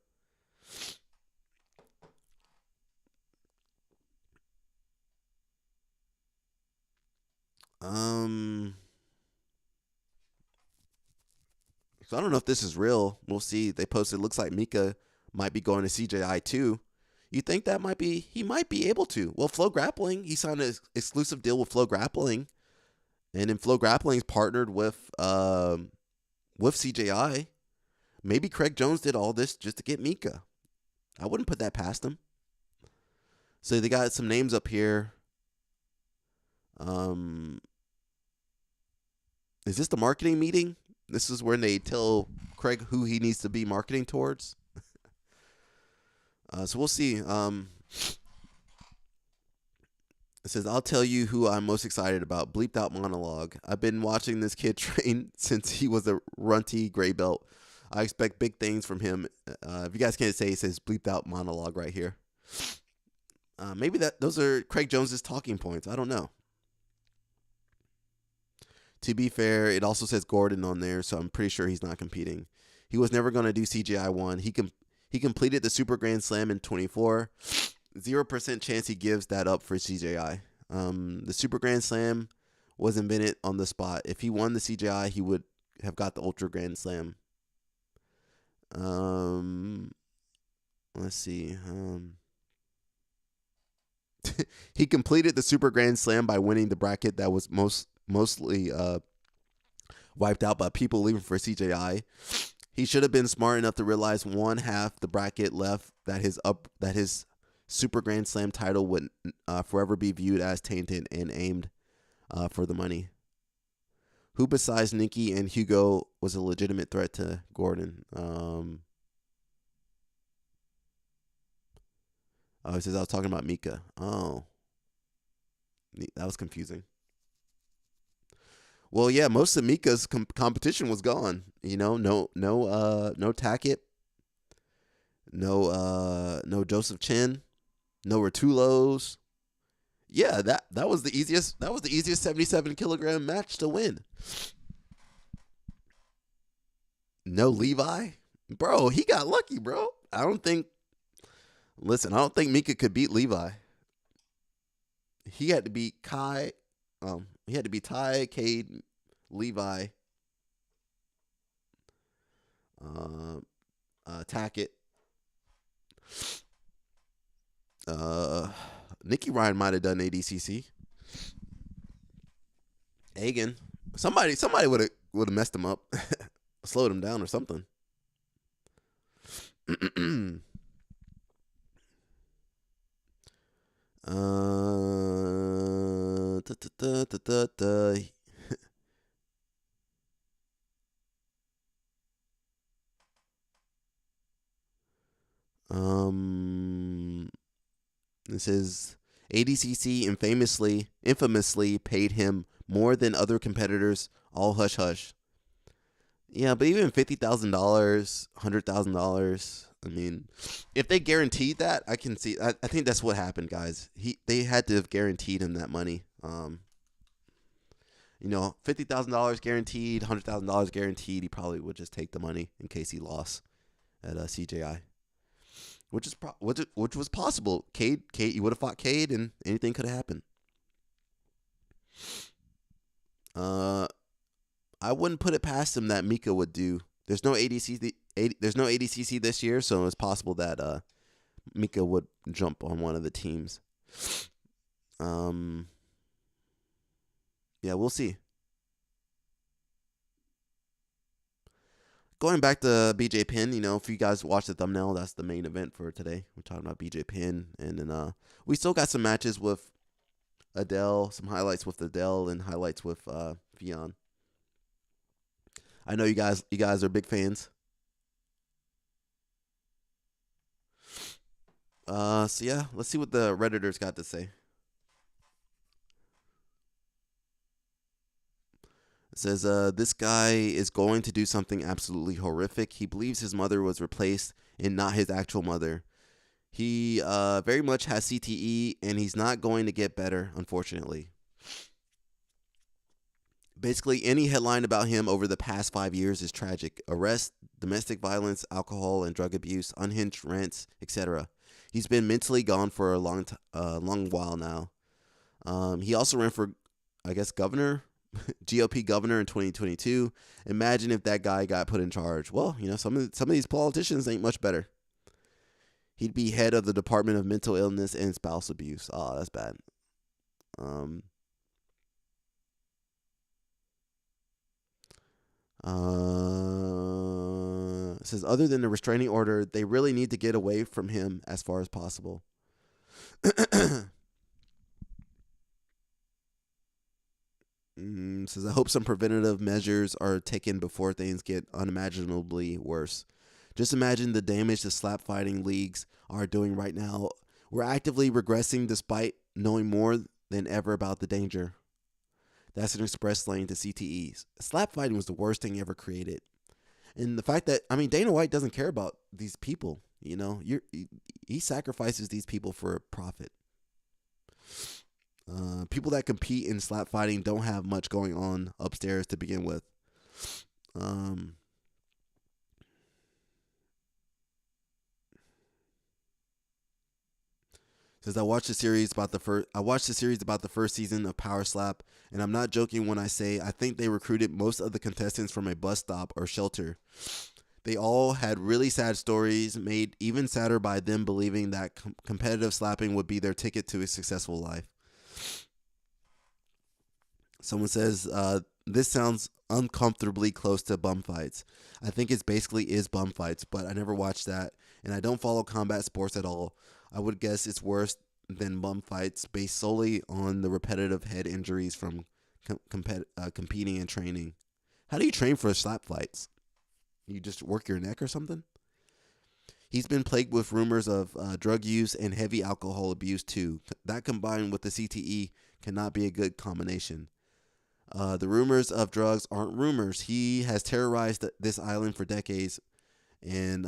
So I don't know if this is real. We'll see. They posted, looks like Mika might be going to CJI too. You think that he might be able to. Well, Flow Grappling, he signed an exclusive deal with Flow Grappling. And then Flow Grappling's partnered with CJI. Maybe Craig Jones did all this just to get Mika. I wouldn't put that past him. So they got some names up here. Is this the marketing meeting? This is when they tell Craig who he needs to be marketing towards. So we'll see. It says, I'll tell you who I'm most excited about. Bleeped out monologue. I've been watching this kid train since he was a runty gray belt. I expect big things from him. If you guys can't say, it says bleeped out monologue right here. Maybe those are Craig Jones's talking points. I don't know. To be fair, it also says Gordon on there, so I'm pretty sure he's not competing. He was never going to do CGI 1. He completed the Super Grand Slam in 24. 0% chance he gives that up for CGI. The Super Grand Slam was invented on the spot. If he won the CGI, he would have got the Ultra Grand Slam. Let's see. He completed the Super Grand Slam by winning the bracket that was mostly wiped out by people leaving for CJI. He should have been smart enough to realize one half the bracket left that his Super Grand Slam title would forever be viewed as tainted and aimed for the money. Who besides Nikki and Hugo was a legitimate threat to Gordon? It says I was talking about Mika. Oh, that was confusing. Well, yeah, most of Mika's competition was gone. No Tackett, no Joseph Chin, no Rotulos. Yeah, that was the easiest. That was the easiest 77-kilogram match to win. No Levi, bro. He got lucky, bro. I don't think Mika could beat Levi. He had to beat Kai. He had to beat Ty, Cade, Levi, Tackett. Nicky Ryan might have done ADCC. Agan. Somebody would have messed him up, slowed him down or something. It says ADCC infamously paid him more than other competitors. All hush hush. Yeah, but even $50,000, $100,000. I mean, if they guaranteed that, I can see. I think that's what happened, guys. They had to have guaranteed him that money. $50,000 guaranteed, $100,000 guaranteed. He probably would just take the money in case he lost at CJI, which was possible. Cade, you would have fought Cade, and anything could have happened. I wouldn't put it past him that Mika would do. There's no ADCC this year, so it's possible that Mika would jump on one of the teams. Yeah, we'll see. Going back to BJ Penn, if you guys watch the thumbnail, that's the main event for today. We're talking about BJ Penn, and then we still got some matches with Adele, some highlights with Adele, and highlights with Fionn. I know you guys are big fans. So yeah, let's see what the Redditors got to say. It says, this guy is going to do something absolutely horrific. He believes his mother was replaced and not his actual mother. He very much has CTE, and he's not going to get better, unfortunately. Basically, any headline about him over the past 5 years is tragic. Arrest, domestic violence, alcohol and drug abuse, unhinged rants, etc. He's been mentally gone for a long while now. He also ran for, I guess, governor, GOP governor in 2022. Imagine if that guy got put in charge. Well, some of these politicians ain't much better. He'd be head of the Department of Mental Illness and Spouse Abuse. Oh, that's bad. says, other than the restraining order, they really need to get away from him as far as possible. Says, I hope some preventative measures are taken before things get unimaginably worse. Just imagine the damage the slap fighting leagues are doing right now. We're actively regressing despite knowing more than ever about the danger. That's an express lane to CTEs. Slap fighting was the worst thing ever created. And the fact that, Dana White doesn't care about these people. He sacrifices these people for profit. People that compete in slap fighting don't have much going on upstairs to begin with. Says I watched the series about the first season of Power Slap, and I'm not joking when I say I think they recruited most of the contestants from a bus stop or shelter. They all had really sad stories, made even sadder by them believing that competitive slapping would be their ticket to a successful life. Someone says, this sounds uncomfortably close to bum fights. I think it basically is bum fights, but I never watched that, and I don't follow combat sports at all. I would guess it's worse than bum fights based solely on the repetitive head injuries from competing and training. How do you train for slap fights? You just work your neck or something? He's been plagued with rumors of drug use and heavy alcohol abuse too. That combined with the CTE cannot be a good combination. The rumors of drugs aren't rumors. He has terrorized this island for decades, and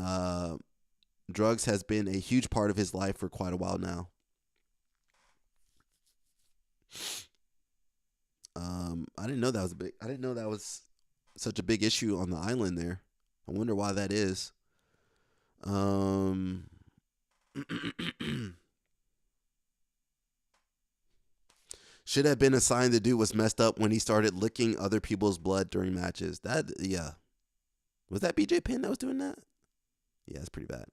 drugs has been a huge part of his life for quite a while now. I didn't know that was such a big issue on the island there. I wonder why that is. Should have been a sign the dude was messed up when he started licking other people's blood during matches. Was that BJ Penn that was doing that? Yeah, it's pretty bad.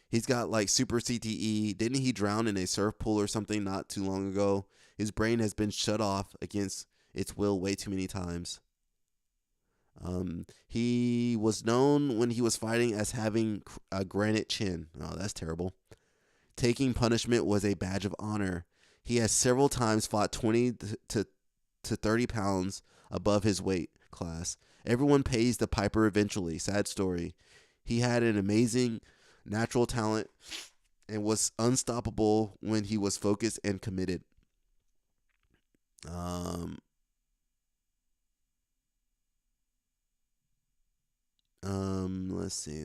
He's got like super CTE. Didn't he drown in a surf pool or something not too long ago? His brain has been shut off against its will way too many times. He was known when he was fighting as having a granite chin. Oh, that's terrible. Taking punishment was a badge of honor. He has several times fought 20 to 30 pounds above his weight class. Everyone pays the piper eventually. Sad story. He had an amazing natural talent and was unstoppable when he was focused and committed. Let's see.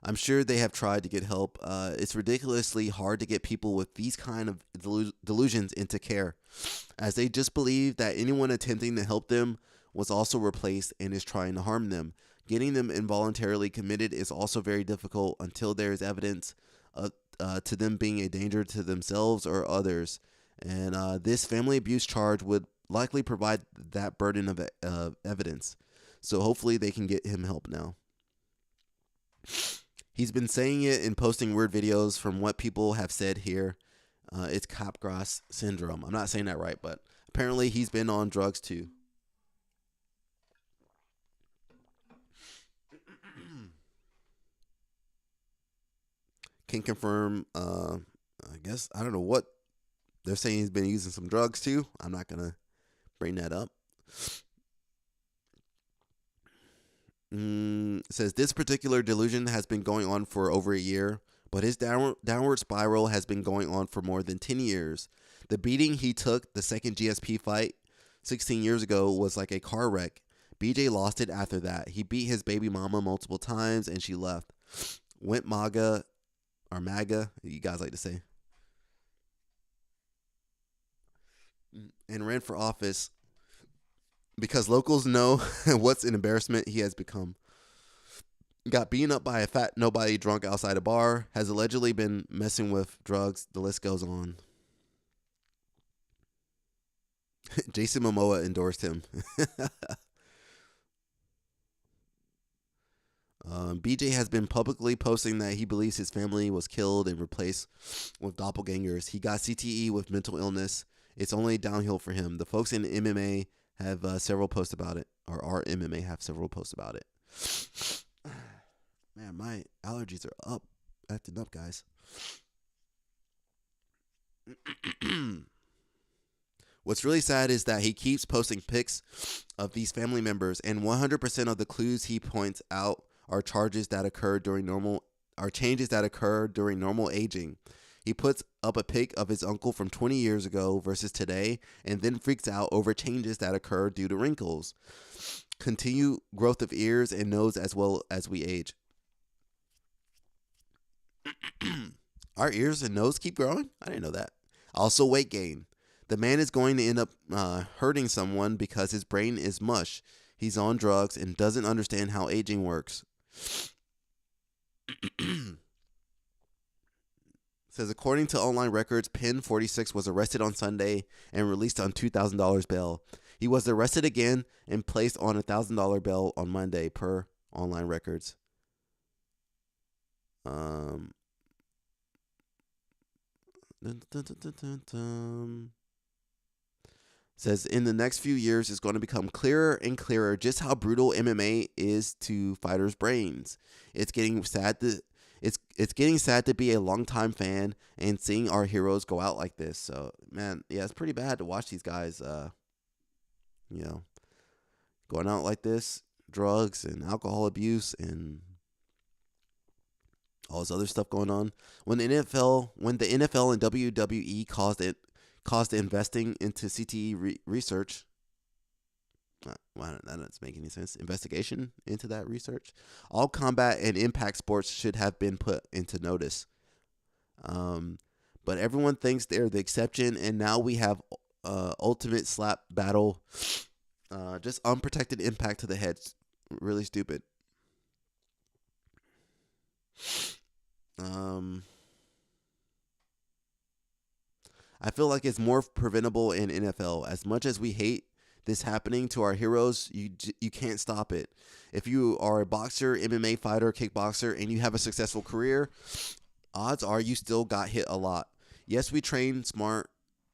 I'm sure they have tried to get help. It's ridiculously hard to get people with these kind of delusions into care, as they just believe that anyone attempting to help them was also replaced and is trying to harm them. Getting them involuntarily committed is also very difficult until there is evidence to them being a danger to themselves or others. And this family abuse charge would likely provide that burden of evidence. So hopefully they can get him help now. He's been saying it and posting weird videos. From what people have said here, it's Capgras syndrome. I'm not saying that right, but apparently he's been on drugs too. Can confirm, I guess, I don't know what they're saying. He's been using some drugs too. I'm not going to bring that up. It says this particular delusion has been going on for over a year, but his downward spiral has been going on for more than 10 years. The beating he took the second GSP fight 16 years ago was like a car wreck. BJ lost it after that. He beat his baby mama multiple times and she left. Went MAGA, you guys like to say, and ran for office because locals know what's an embarrassment he has become. Got beaten up by a fat nobody drunk outside a bar. Has allegedly been messing with drugs. The list goes on. Jason Momoa endorsed him. BJ has been publicly posting that he believes his family was killed and replaced with doppelgangers. He got CTE with mental illness. It's only downhill for him. The folks in MMA have several posts about it. or our MMA have several posts about it. Man, my allergies are acting up, guys. What's really sad is that he keeps posting pics of these family members, and 100% of the clues he points out are changes that occur during normal aging. He puts up a pic of his uncle from 20 years ago versus today, and then freaks out over changes that occur due to wrinkles, continued growth of ears and nose as well as we age. Our ears and nose keep growing? I didn't know that. Also, weight gain. The man is going to end up hurting someone because his brain is mush. He's on drugs and doesn't understand how aging works. Says, according to online records, Penn 46 was arrested on Sunday and released on $2,000 bail. He was arrested again and placed on a $1,000 bail on Monday, per online records. Says, in the next few years, it's going to become clearer and clearer just how brutal MMA is to fighters' brains. It's getting sad to be a longtime fan and seeing our heroes go out like this. So, man, yeah, it's pretty bad to watch these guys, going out like this, drugs and alcohol abuse and all this other stuff going on. When the NFL and WWE caused investing into CTE research. That doesn't make any sense. Investigation into that research. All combat and impact sports should have been put into notice. But everyone thinks they're the exception, and now we have ultimate slap battle. Just unprotected impact to the head. Really stupid. I feel like it's more preventable in NFL. As much as we hate this happening to our heroes, you can't stop it. If you are a boxer, MMA fighter, kickboxer, and you have a successful career, odds are you still got hit a lot. Yes, we train smart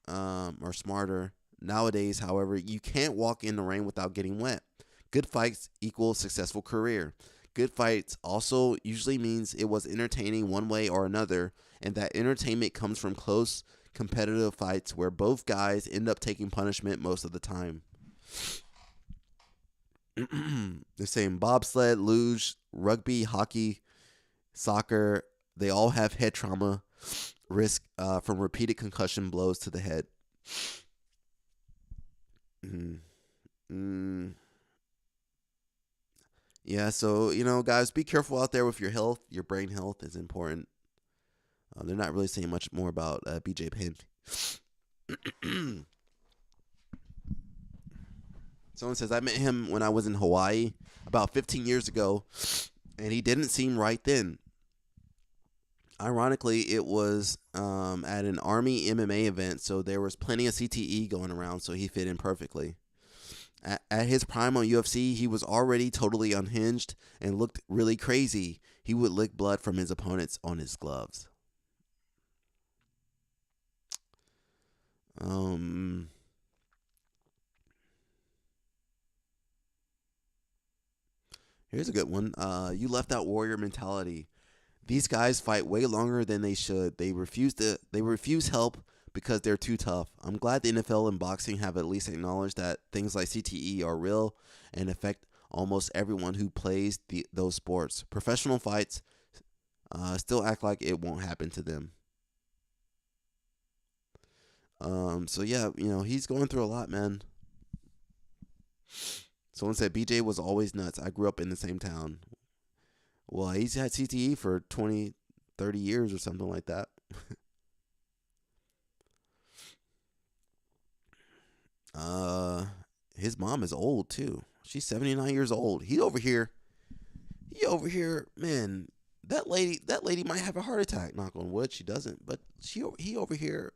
or smarter nowadays. However, you can't walk in the rain without getting wet. Good fights equal successful career. Good fights also usually means it was entertaining one way or another, and that entertainment comes from close competitive fights where both guys end up taking punishment most of the time. They're saying bobsled, luge, rugby, hockey, soccer, they all have head trauma risk from repeated concussion blows to the head. Yeah, so, guys, be careful out there with your health. Your brain health is important. They're not really saying much more about BJ Penn. Someone says, I met him when I was in Hawaii about 15 years ago, and he didn't seem right then. Ironically, it was at an Army MMA event, so there was plenty of CTE going around, so he fit in perfectly. At his prime on UFC, he was already totally unhinged and looked really crazy. He would lick blood from his opponents on his gloves. Here's a good one. You left out warrior mentality. These guys fight way longer than they should. They refuse help because they're too tough. I'm glad the NFL and boxing have at least acknowledged that things like CTE are real and affect almost everyone who plays those sports. Professional fights still act like it won't happen to them. So yeah, he's going through a lot, man. Someone said BJ was always nuts. I grew up in the same town. Well, he's had CTE for 20, 30 years or something like that. His mom is old too. She's 79 years old. He over here, man. That lady might have a heart attack. Knock on wood, she doesn't. But he over here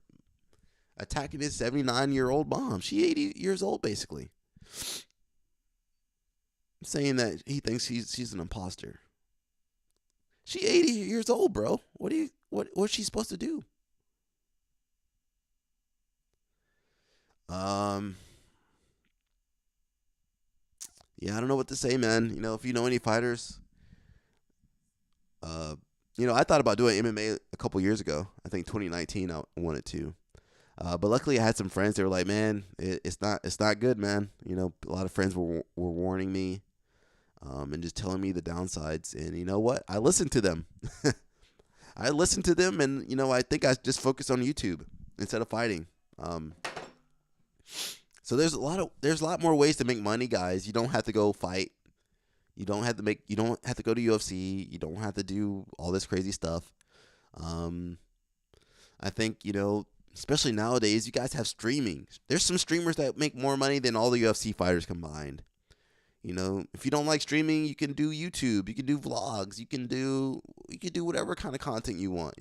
attacking his 79-year-old mom. She 80 years old basically. Saying that he thinks she's an imposter. She 80 years old, bro. What's she supposed to do? yeah, I don't know what to say, man. If you know any fighters, I thought about doing MMA a couple years ago. I think 2019 I wanted to. But luckily I had some friends. They were like, man, it's not good, man. A lot of friends were warning me, and just telling me the downsides. And you know what? I listened to them. I listened to them, and I think I just focused on YouTube instead of fighting. So there's a lot more ways to make money, guys. You don't have to go fight. You don't have to go to UFC. You don't have to do all this crazy stuff. I think, especially nowadays, you guys have streaming. There's some streamers that make more money than all the UFC fighters combined. If you don't like streaming, you can do YouTube, you can do vlogs, you can do whatever kind of content you want,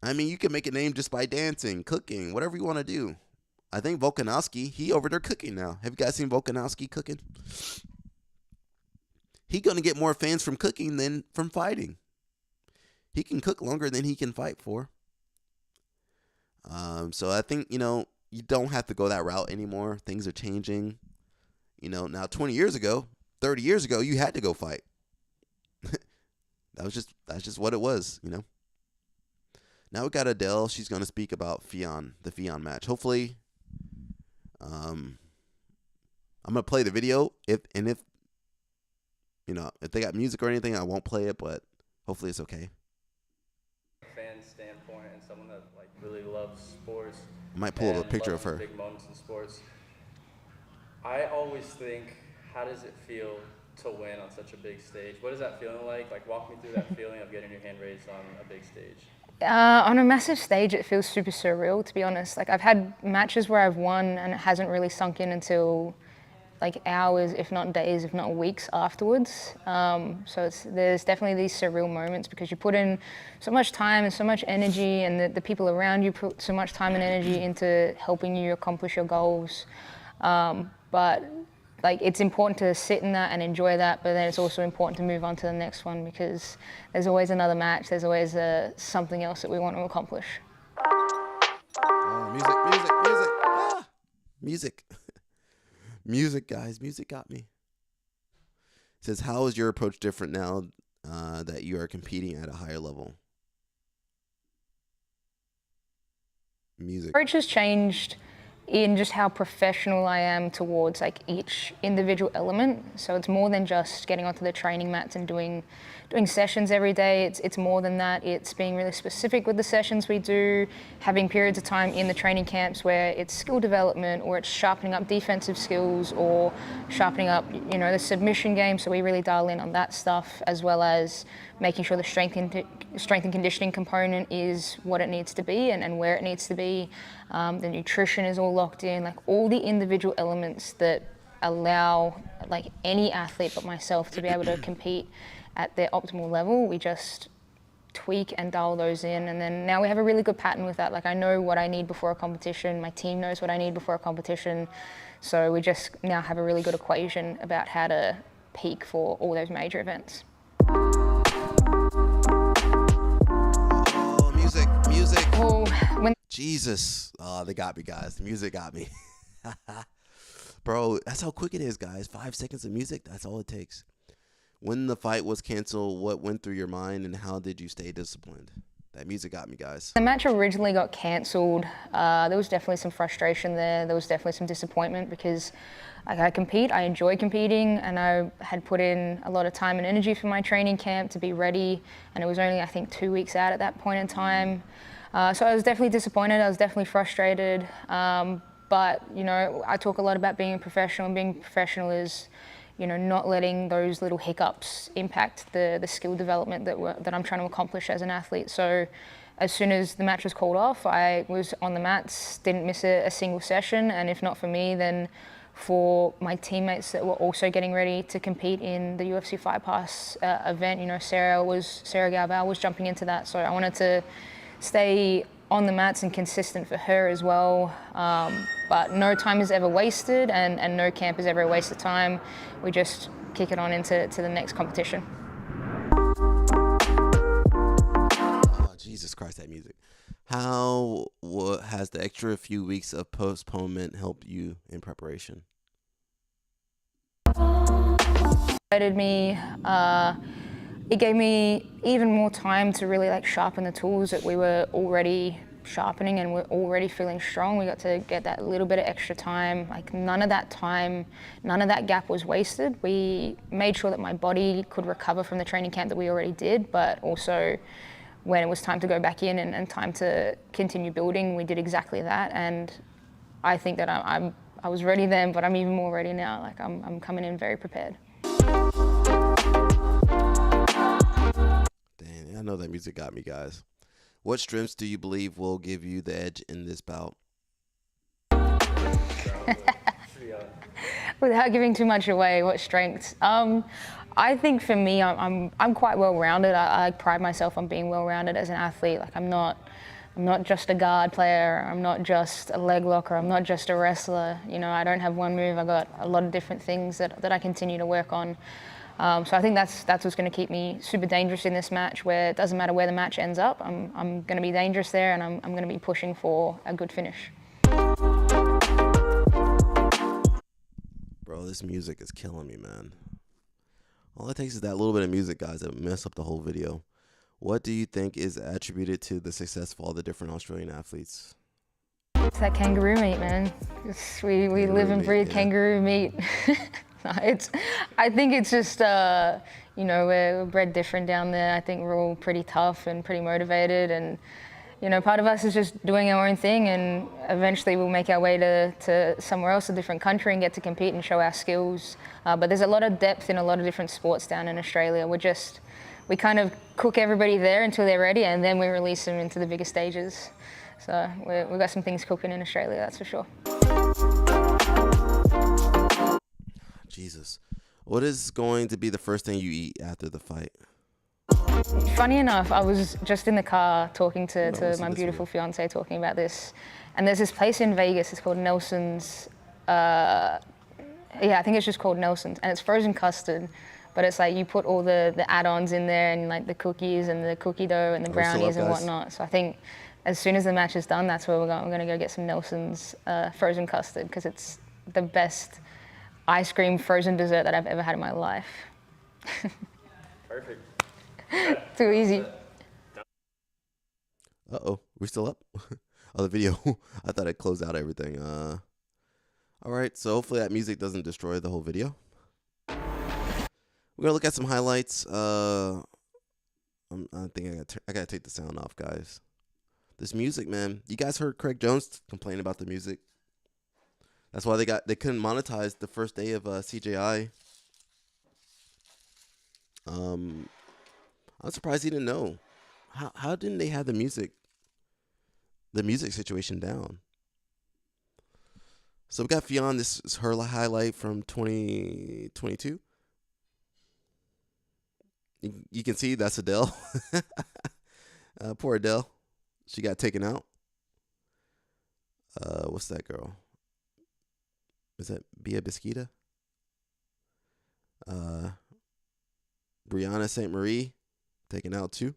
I mean, you can make a name just by dancing, cooking, whatever you want to do. I think Volkanovski, he over there cooking now. Have you guys seen Volkanovski cooking? He going to get more fans from cooking than from fighting. He can cook longer than he can fight for. So I think, you don't have to go that route anymore. Things are changing. Now 20 years ago, 30 years ago, you had to go fight. That's just what it was, Now we got Adele. She's going to speak about the Fionn match. Hopefully, I'm going to play the video. If they got music or anything, I won't play it, but hopefully it's okay. Fan standpoint and someone that really loves sports. I might pull up a picture of her. Big moments in sports. I always think, how does it feel to win on such a big stage? What is that feeling like? Walk me through that feeling of getting your hand raised on a big stage. On a massive stage, it feels super surreal, to be honest. I've had matches where I've won and it hasn't really sunk in until hours, if not days, if not weeks afterwards. So there's definitely these surreal moments because you put in so much time and so much energy, and the people around you put so much time and energy into helping you accomplish your goals. But it's important to sit in that and enjoy that, but then it's also important to move on to the next one because there's always another match, there's always something else that we want to accomplish. Oh, music. Music. Music, guys. Music got me. It says, how is your approach different now that you are competing at a higher level? Music. Approach has changed in just how professional I am towards each individual element. So it's more than just getting onto the training mats and doing sessions every day. It's more than that. It's being really specific with the sessions we do, having periods of time in the training camps where it's skill development or it's sharpening up defensive skills or sharpening up, the submission game. So we really dial in on that stuff, as well as making sure the strength and conditioning component is what it needs to be and where it needs to be. The nutrition is all locked in, all the individual elements that allow any athlete but myself to be able to compete at their optimal level. We just tweak and dial those in, and then now we have a really good pattern with that. I know what I need before a competition, my team knows what I need before a competition, so we just now have a really good equation about how to peak for all those major events. Oh, music. Well, Jesus. Oh, they got me, guys. The music got me. Bro, that's how quick it is, guys. 5 seconds of music, that's all it takes. When the fight was canceled, what went through your mind and how did you stay disciplined? That music got me, guys. The match originally got cancelled. There was definitely some frustration there. There was definitely some disappointment because I compete, I enjoy competing, and I had put in a lot of time and energy for my training camp to be ready, and it was only, I think, 2 weeks out at that point in time. So I was definitely disappointed, I was definitely frustrated, but, I talk a lot about being a professional, and being professional is, not letting those little hiccups impact the skill development that I'm trying to accomplish as an athlete. So as soon as the match was called off, I was on the mats, didn't miss a single session, and if not for me, then for my teammates that were also getting ready to compete in the UFC Fight Pass event, Sarah Galbao was jumping into that, so I wanted to stay on the mats and consistent for her as well. But no time is ever wasted, and no camp is ever a waste of time. We just kick it on into the next competition. Oh, Jesus Christ, that music. How has the extra few weeks of postponement helped you in preparation? Motivated me. It gave me even more time to really like sharpen the tools that we were already sharpening and we're already feeling strong. We got to get that little bit of extra time. Like none of that time, none of that gap was wasted. We made sure that my body could recover from the training camp that we already did, but also when it was time to go back in and time to continue building, we did exactly that. And I think that I was ready then, but I'm even more ready now. Like I'm coming in very prepared. Dang, I know that music got me, guys. What strengths do you believe will give you the edge in this bout? Without giving too much away, what strengths? I think for me, I'm quite well-rounded. I pride myself on being well-rounded as an athlete. Like I'm not just a guard player. I'm not just a leg locker. I'm not just a wrestler. You know, I don't have one move. I got a lot of different things that I continue to work on. So I think that's what's going to keep me super dangerous in this match, where it doesn't matter where the match ends up. I'm going to be dangerous there, and I'm going to be pushing for a good finish. Bro, this music is killing me, man. All it takes is that little bit of music, guys, that mess up the whole video. What do you think is attributed to the success of all the different Australian athletes? It's that kangaroo meat, man. We live and breathe kangaroo meat. I think it's just, you know, we're bred different down there. I think we're all pretty tough and pretty motivated, and you know, part of us is just doing our own thing, and eventually we'll make our way to somewhere else, a different country, and get to compete and show our skills. But there's a lot of depth in a lot of different sports down in Australia. We kind of cook everybody there until they're ready, and then we release them into the bigger stages. So we've got some things cooking in Australia, that's for sure. Jesus. What is going to be the first thing you eat after the fight? Funny enough, I was just in the car talking to my beautiful fiance, talking about this. And there's this place in Vegas, it's called Nelson's. I think it's just called Nelson's. And it's frozen custard. But it's like you put all the add-ons in there, and like the cookies and the cookie dough and the brownies and whatnot. So I think as soon as the match is done, that's where we're going. We're going to go get some Nelson's frozen custard, because it's the best ice cream frozen dessert that I've ever had in my life. Perfect. Too easy. Uh-oh, we're still up? Oh, the video. I thought I'd close out everything. All right, so hopefully that music doesn't destroy the whole video. We're going to look at some highlights. I think I got to take the sound off, guys. This music, man. You guys heard Craig Jones complain about the music. That's why they couldn't monetize the first day of CJI. I'm surprised he didn't know. How didn't they have the music situation down? So we got Fionn. This is her highlight from 2022. You can see that's Adele. Poor Adele. She got taken out. What's that girl? Is that Bia Bisquita? Brianna St. Marie taken out too.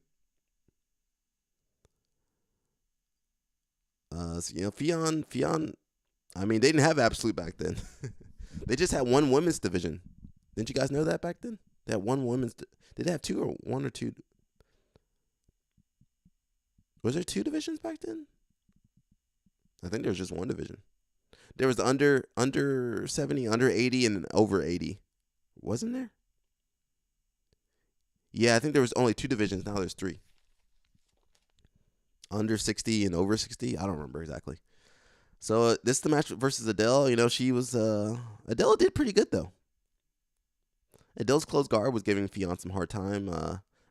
So, you know, Fionn. I mean, they didn't have Absolute back then. They just had one women's division. Didn't you guys know that back then? They had one women's. Did they have two or one or two? Was there two divisions back then? I think there was just one division. There was the under 70, under 80, and over 80. Wasn't there? Yeah, I think there was only two divisions. Now there's three. Under 60 and over 60. I don't remember exactly. So this is the match versus Adele. You know, she was Adele did pretty good though. Adele's close guard was giving Fionn some hard time.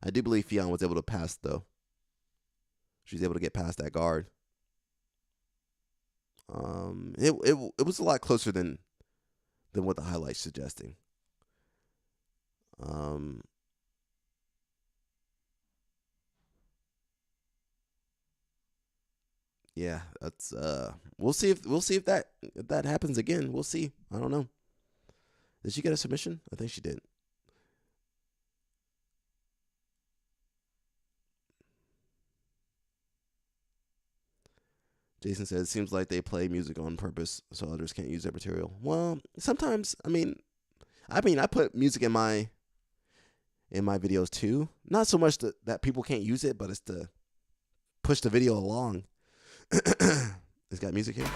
I do believe Fionn was able to pass though. She was able to get past that guard. It was a lot closer than what the highlights suggesting. Yeah, that's we'll see if that happens again. We'll see. I don't know. Did she get a submission? I think she did. Jason says, it seems like they play music on purpose so others can't use their material. Well, sometimes, I mean, I put music in my in my videos too. Not so much that people can't use it, but it's to push the video along. It's got music here.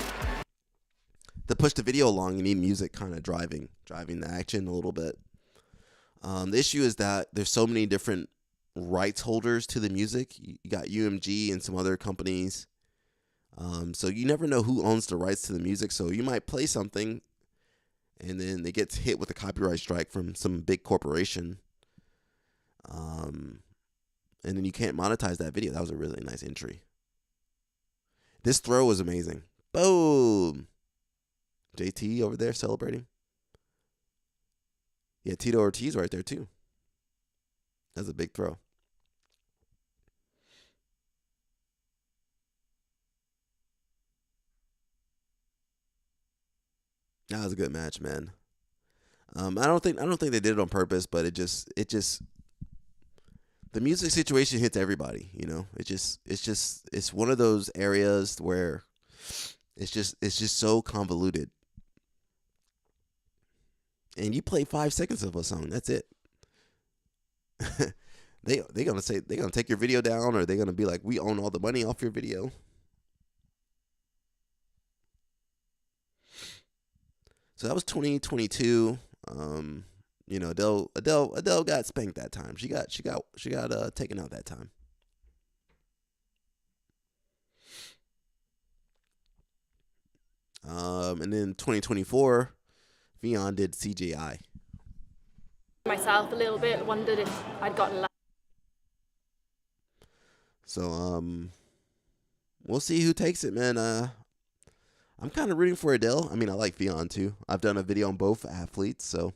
To push the video along, you need music kind of driving the action a little bit. The issue is that there's so many different rights holders to the music. You got UMG and some other companies. So you never know who owns the rights to the music. So you might play something and then it gets hit with a copyright strike from some big corporation. And then you can't monetize that video. That was a really nice entry. This throw was amazing. Boom. JT over there celebrating. Yeah, Tito Ortiz right there too. That's a big throw. That was a good match, man. I don't think they did it on purpose, but it just the music situation hits everybody, you know. It's one of those areas where it's just so convoluted. And you play 5 seconds of a song, that's it. they're gonna take your video down, or they're gonna be like, we own all the money off your video. So that was 2022. You know, Adele got spanked that time. She got taken out that time. And then 2024, Fionn did CJI. Myself a little bit, wondered if I'd gotten left. So we'll see who takes it, man. I'm kind of rooting for Adele. I mean, I like Fionn too. I've done a video on both athletes, so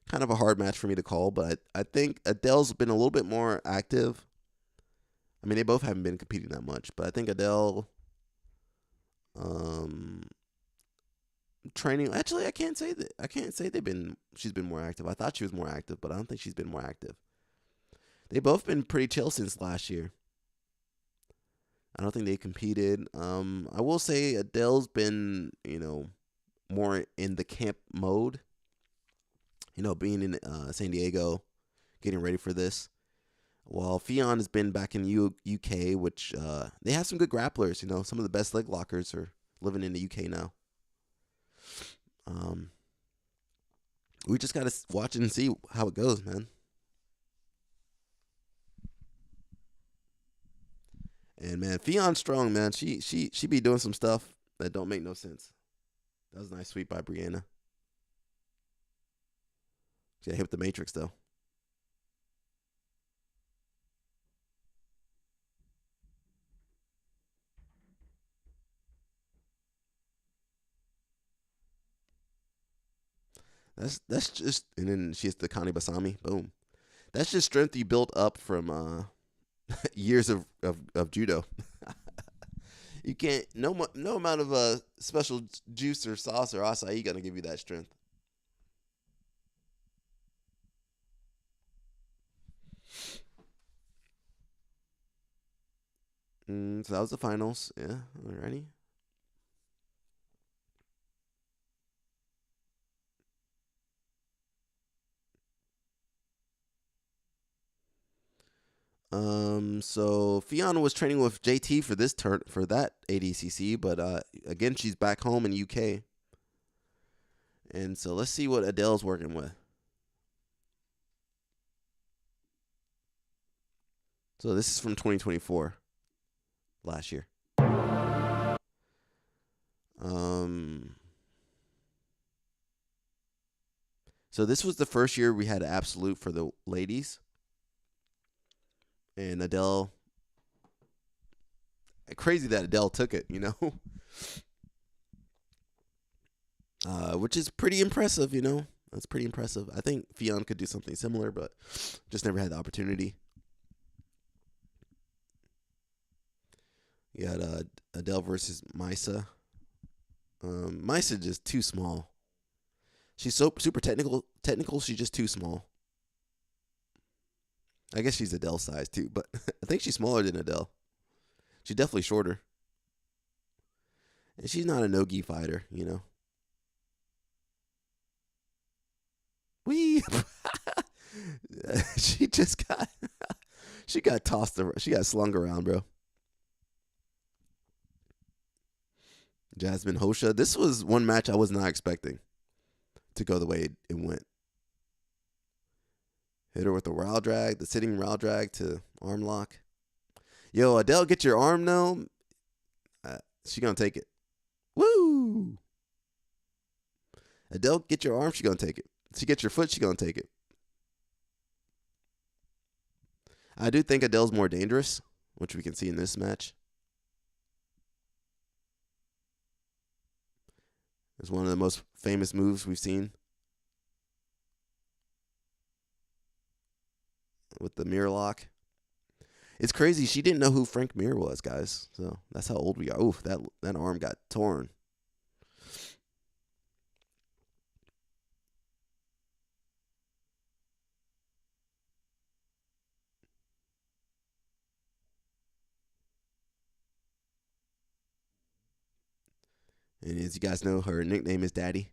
kind of a hard match for me to call. But I think Adele's been a little bit more active. I mean, they both haven't been competing that much, but I think Adele, training. Actually, I can't say she's been more active. I thought she was more active, but I don't think she's been more active. They both been pretty chill since last year. I don't think they competed. I will say Adele's been, you know, more in the camp mode. You know, being in San Diego, getting ready for this. While Fionn has been back in UK, which they have some good grapplers. You know, some of the best leg lockers are living in the UK now. We just gotta watch and see how it goes, man. And man, Fionn's strong, man. She be doing some stuff that don't make no sense. That was a nice sweep by Brianna. She got hit with the Matrix though. That's just, and then she has the Kani Basami. Boom. That's just strength you built up from years of judo. You can't, no amount of special juice or sauce or acai gonna give you that strength. So that was the finals. Yeah, alrighty. So Fionn was training with JT for this for that ADCC, but again, she's back home in UK. And so let's see what Adele's working with. So this is from 2024, last year. So this was the first year we had absolute for the ladies. And Adele, crazy that Adele took it, you know, which is pretty impressive, you know. That's pretty impressive. I think Fionn could do something similar, but just never had the opportunity. You had Adele versus Misa. Misa just too small. She's so super technical. She's just too small. I guess she's Adele size too, but I think she's smaller than Adele. She's definitely shorter. And she's not a no-gi fighter, you know. Wee! She just got she got tossed around. She got slung around, bro. Jasmine Hosha. This was one match I was not expecting to go the way it went. Hit her with the round drag, the sitting round drag to arm lock. Yo, Adele, get your arm now. She gonna take it. Woo! Adele, get your arm. She gonna take it. She get your foot. She gonna take it. I do think Adele's more dangerous, which we can see in this match. It's one of the most famous moves we've seen with the mirror lock. It's crazy. She didn't know who Frank Mir was, guys. So that's how old we are. Oof, that arm got torn. And as you guys know, her nickname is Daddy.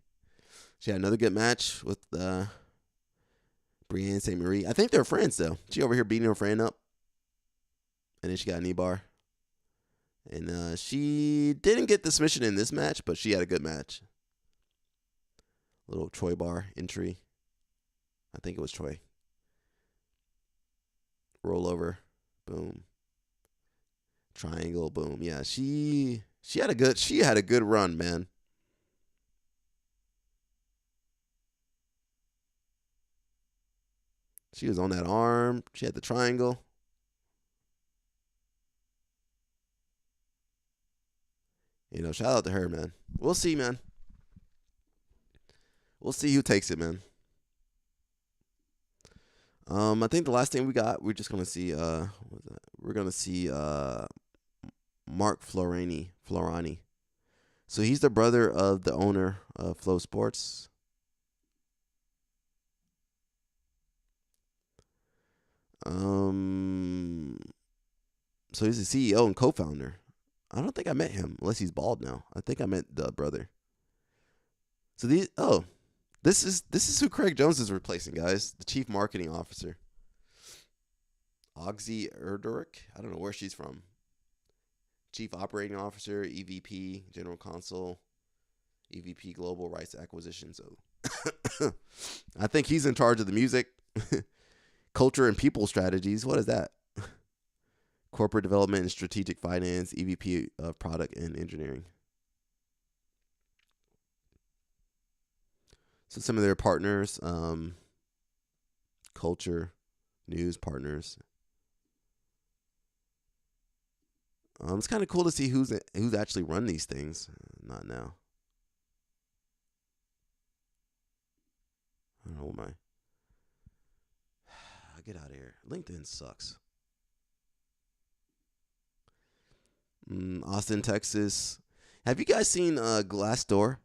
She had another good match with Brienne St. Marie. I think they're friends, though. She over here beating her friend up. And then she got a knee bar. And she didn't get the submission in this match, but she had a good match. Little Troy bar entry. I think it was Troy. Roll over. Boom. Triangle. Boom. Yeah, she had a good run, man. She was on that arm. She had the triangle. You know, shout out to her, man. We'll see, man. We'll see who takes it, man. I think the last thing we're just gonna see. We're gonna see Mark Florani. So he's the brother of the owner of Flow Sports. So he's the CEO and co-founder. I don't think I met him unless he's bald now. I think I met the brother. So this is who Craig Jones is replacing, guys. The chief marketing officer. Oxy Erdurk. I don't know where she's from. Chief operating officer, EVP, general counsel, EVP global rights acquisition. So I think he's in charge of the music, culture, and people strategies. What is that? Corporate development and strategic finance, EVP of product and engineering. So some of their partners, culture, news partners. It's kind of cool to see who's actually run these things. Not now. I don't know what get out of here. LinkedIn sucks. Austin, Texas. Have you guys seen Glassdoor?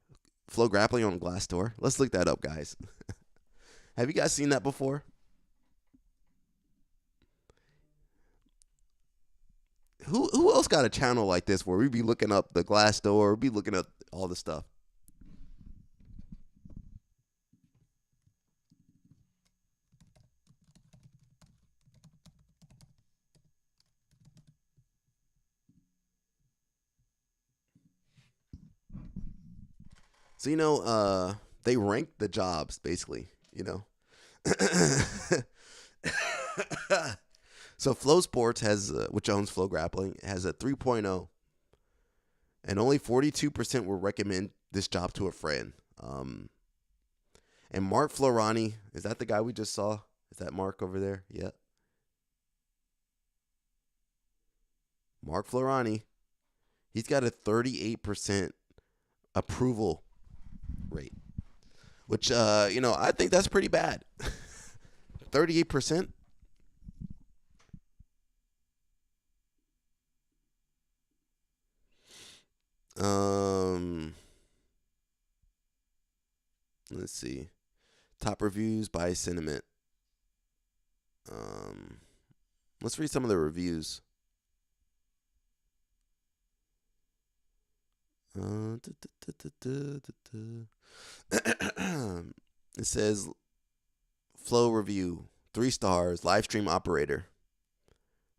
Flow grappling on Glassdoor? Let's look that up, guys. Have you guys seen that before? Who else got a channel like this where we be looking up the Glassdoor, be looking up all the stuff? So, you know, they rank the jobs, basically, you know. So Flow Sports has, which owns Flow Grappling, has a 3.0. And only 42% will recommend this job to a friend. And Mark Florani, is that the guy we just saw? Is that Mark over there? Yeah. Mark Florani. He's got a 38% approval rate, which, you know, I think that's pretty bad. 38%. Let's see. Top reviews by sentiment. Let's read some of the reviews. It says Flow review 3 stars, live stream operator.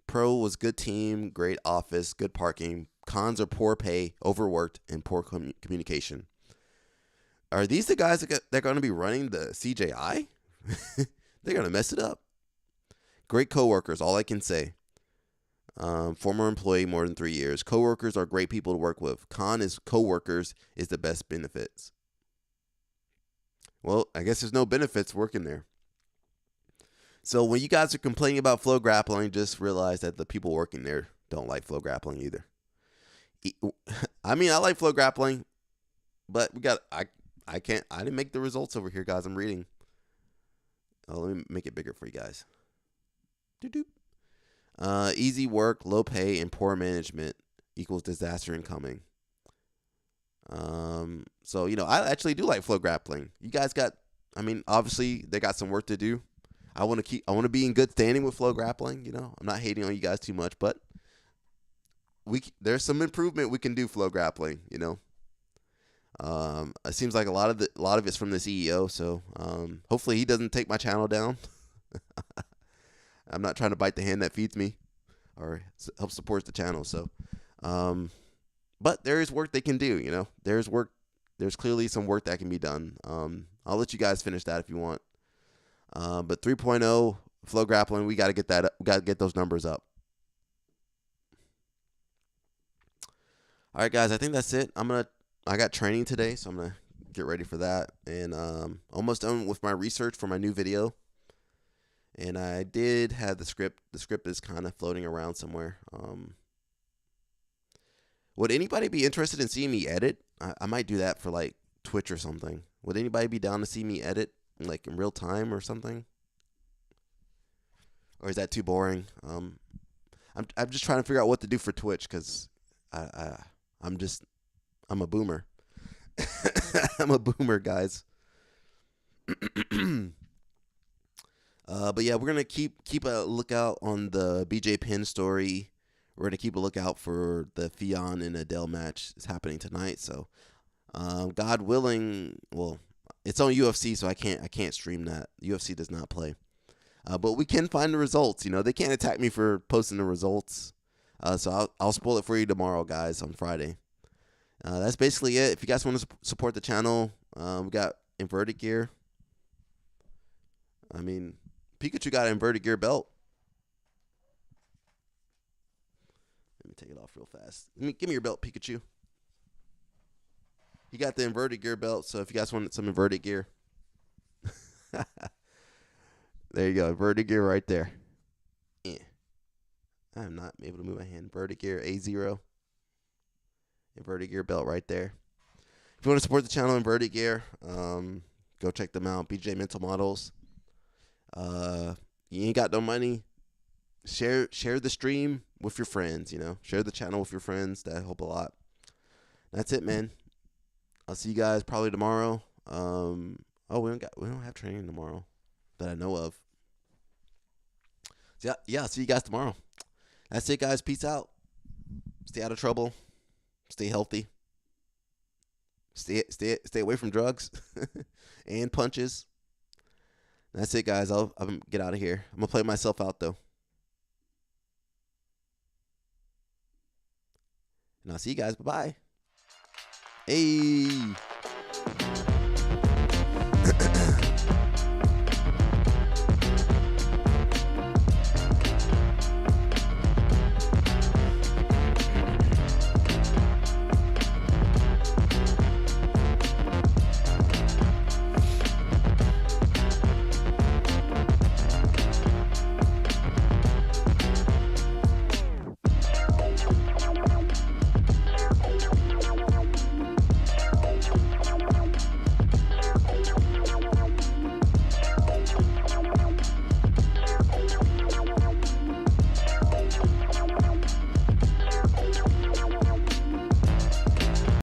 Pro was good team, great office, good parking. Cons are poor pay, overworked, and poor communication. Are these the guys that are going to be running the CJI? They're going to mess it up. Great coworkers, all I can say. Former employee, more than 3 years. Coworkers are great people to work with. Con is coworkers is the best benefits. Well, I guess there's no benefits working there. So when you guys are complaining about flow grappling, just realize that the people working there don't like flow grappling either. I mean, I like flow grappling, but I didn't make the results over here, guys. I'm reading. Oh, let me make it bigger for you guys. Easy work, low pay, and poor management equals disaster incoming. So, I actually do like flow grappling. You guys obviously they got some work to do. I want to be in good standing with flow grappling. I'm not hating on you guys too much, but there's some improvement we can do flow grappling. It seems like a lot of it's from the CEO. So hopefully he doesn't take my channel down. I'm not trying to bite the hand that feeds me, or help support the channel. So, but there is work they can do. There's work. There's clearly some work that can be done. I'll let you guys finish that if you want. But 3.0 flow grappling, we got to get that up. We got to get those numbers up. All right, guys, I think that's it. I got training today, so I'm going to get ready for that. And almost done with my research for my new video. And I did have the script. The script is kind of floating around somewhere. Would anybody be interested in seeing me edit? I might do that for like Twitch or something. Would anybody be down to see me edit like in real time or something? Or is that too boring? I'm just trying to figure out what to do for Twitch, because I'm a boomer. I'm a boomer, guys. But yeah, we're gonna keep a lookout on the BJ Penn story. We're gonna keep a lookout for the Fionn and Adele match. It's happening tonight, so God willing, well, it's on UFC, so I can't stream that. UFC does not play, but we can find the results. They can't attack me for posting the results, so I'll spoil it for you tomorrow, guys, on Friday. That's basically it. If you guys want to support the channel, we got inverted gear. I mean, Pikachu got an inverted gear belt. Let me take it off real fast. Give me your belt, Pikachu. He got the inverted gear belt, so if you guys want some inverted gear. There you go, inverted gear right there. Yeah. I'm not able to move my hand. Inverted gear, A0. Inverted gear belt right there. If you want to support the channel, Inverted Gear, go check them out. BJ Mental Models. You ain't got no money, share the stream with your friends. Share the channel with your friends. That help a lot. That's it, man. I'll see you guys probably tomorrow. We don't have training tomorrow that I know of. So yeah, I'll see you guys tomorrow. That's it, guys. Peace out. Stay out of trouble. Stay healthy. Stay away from drugs and punches. That's it, guys. I'll get out of here. I'm gonna play myself out though, and I'll see you guys. Bye bye. Hey.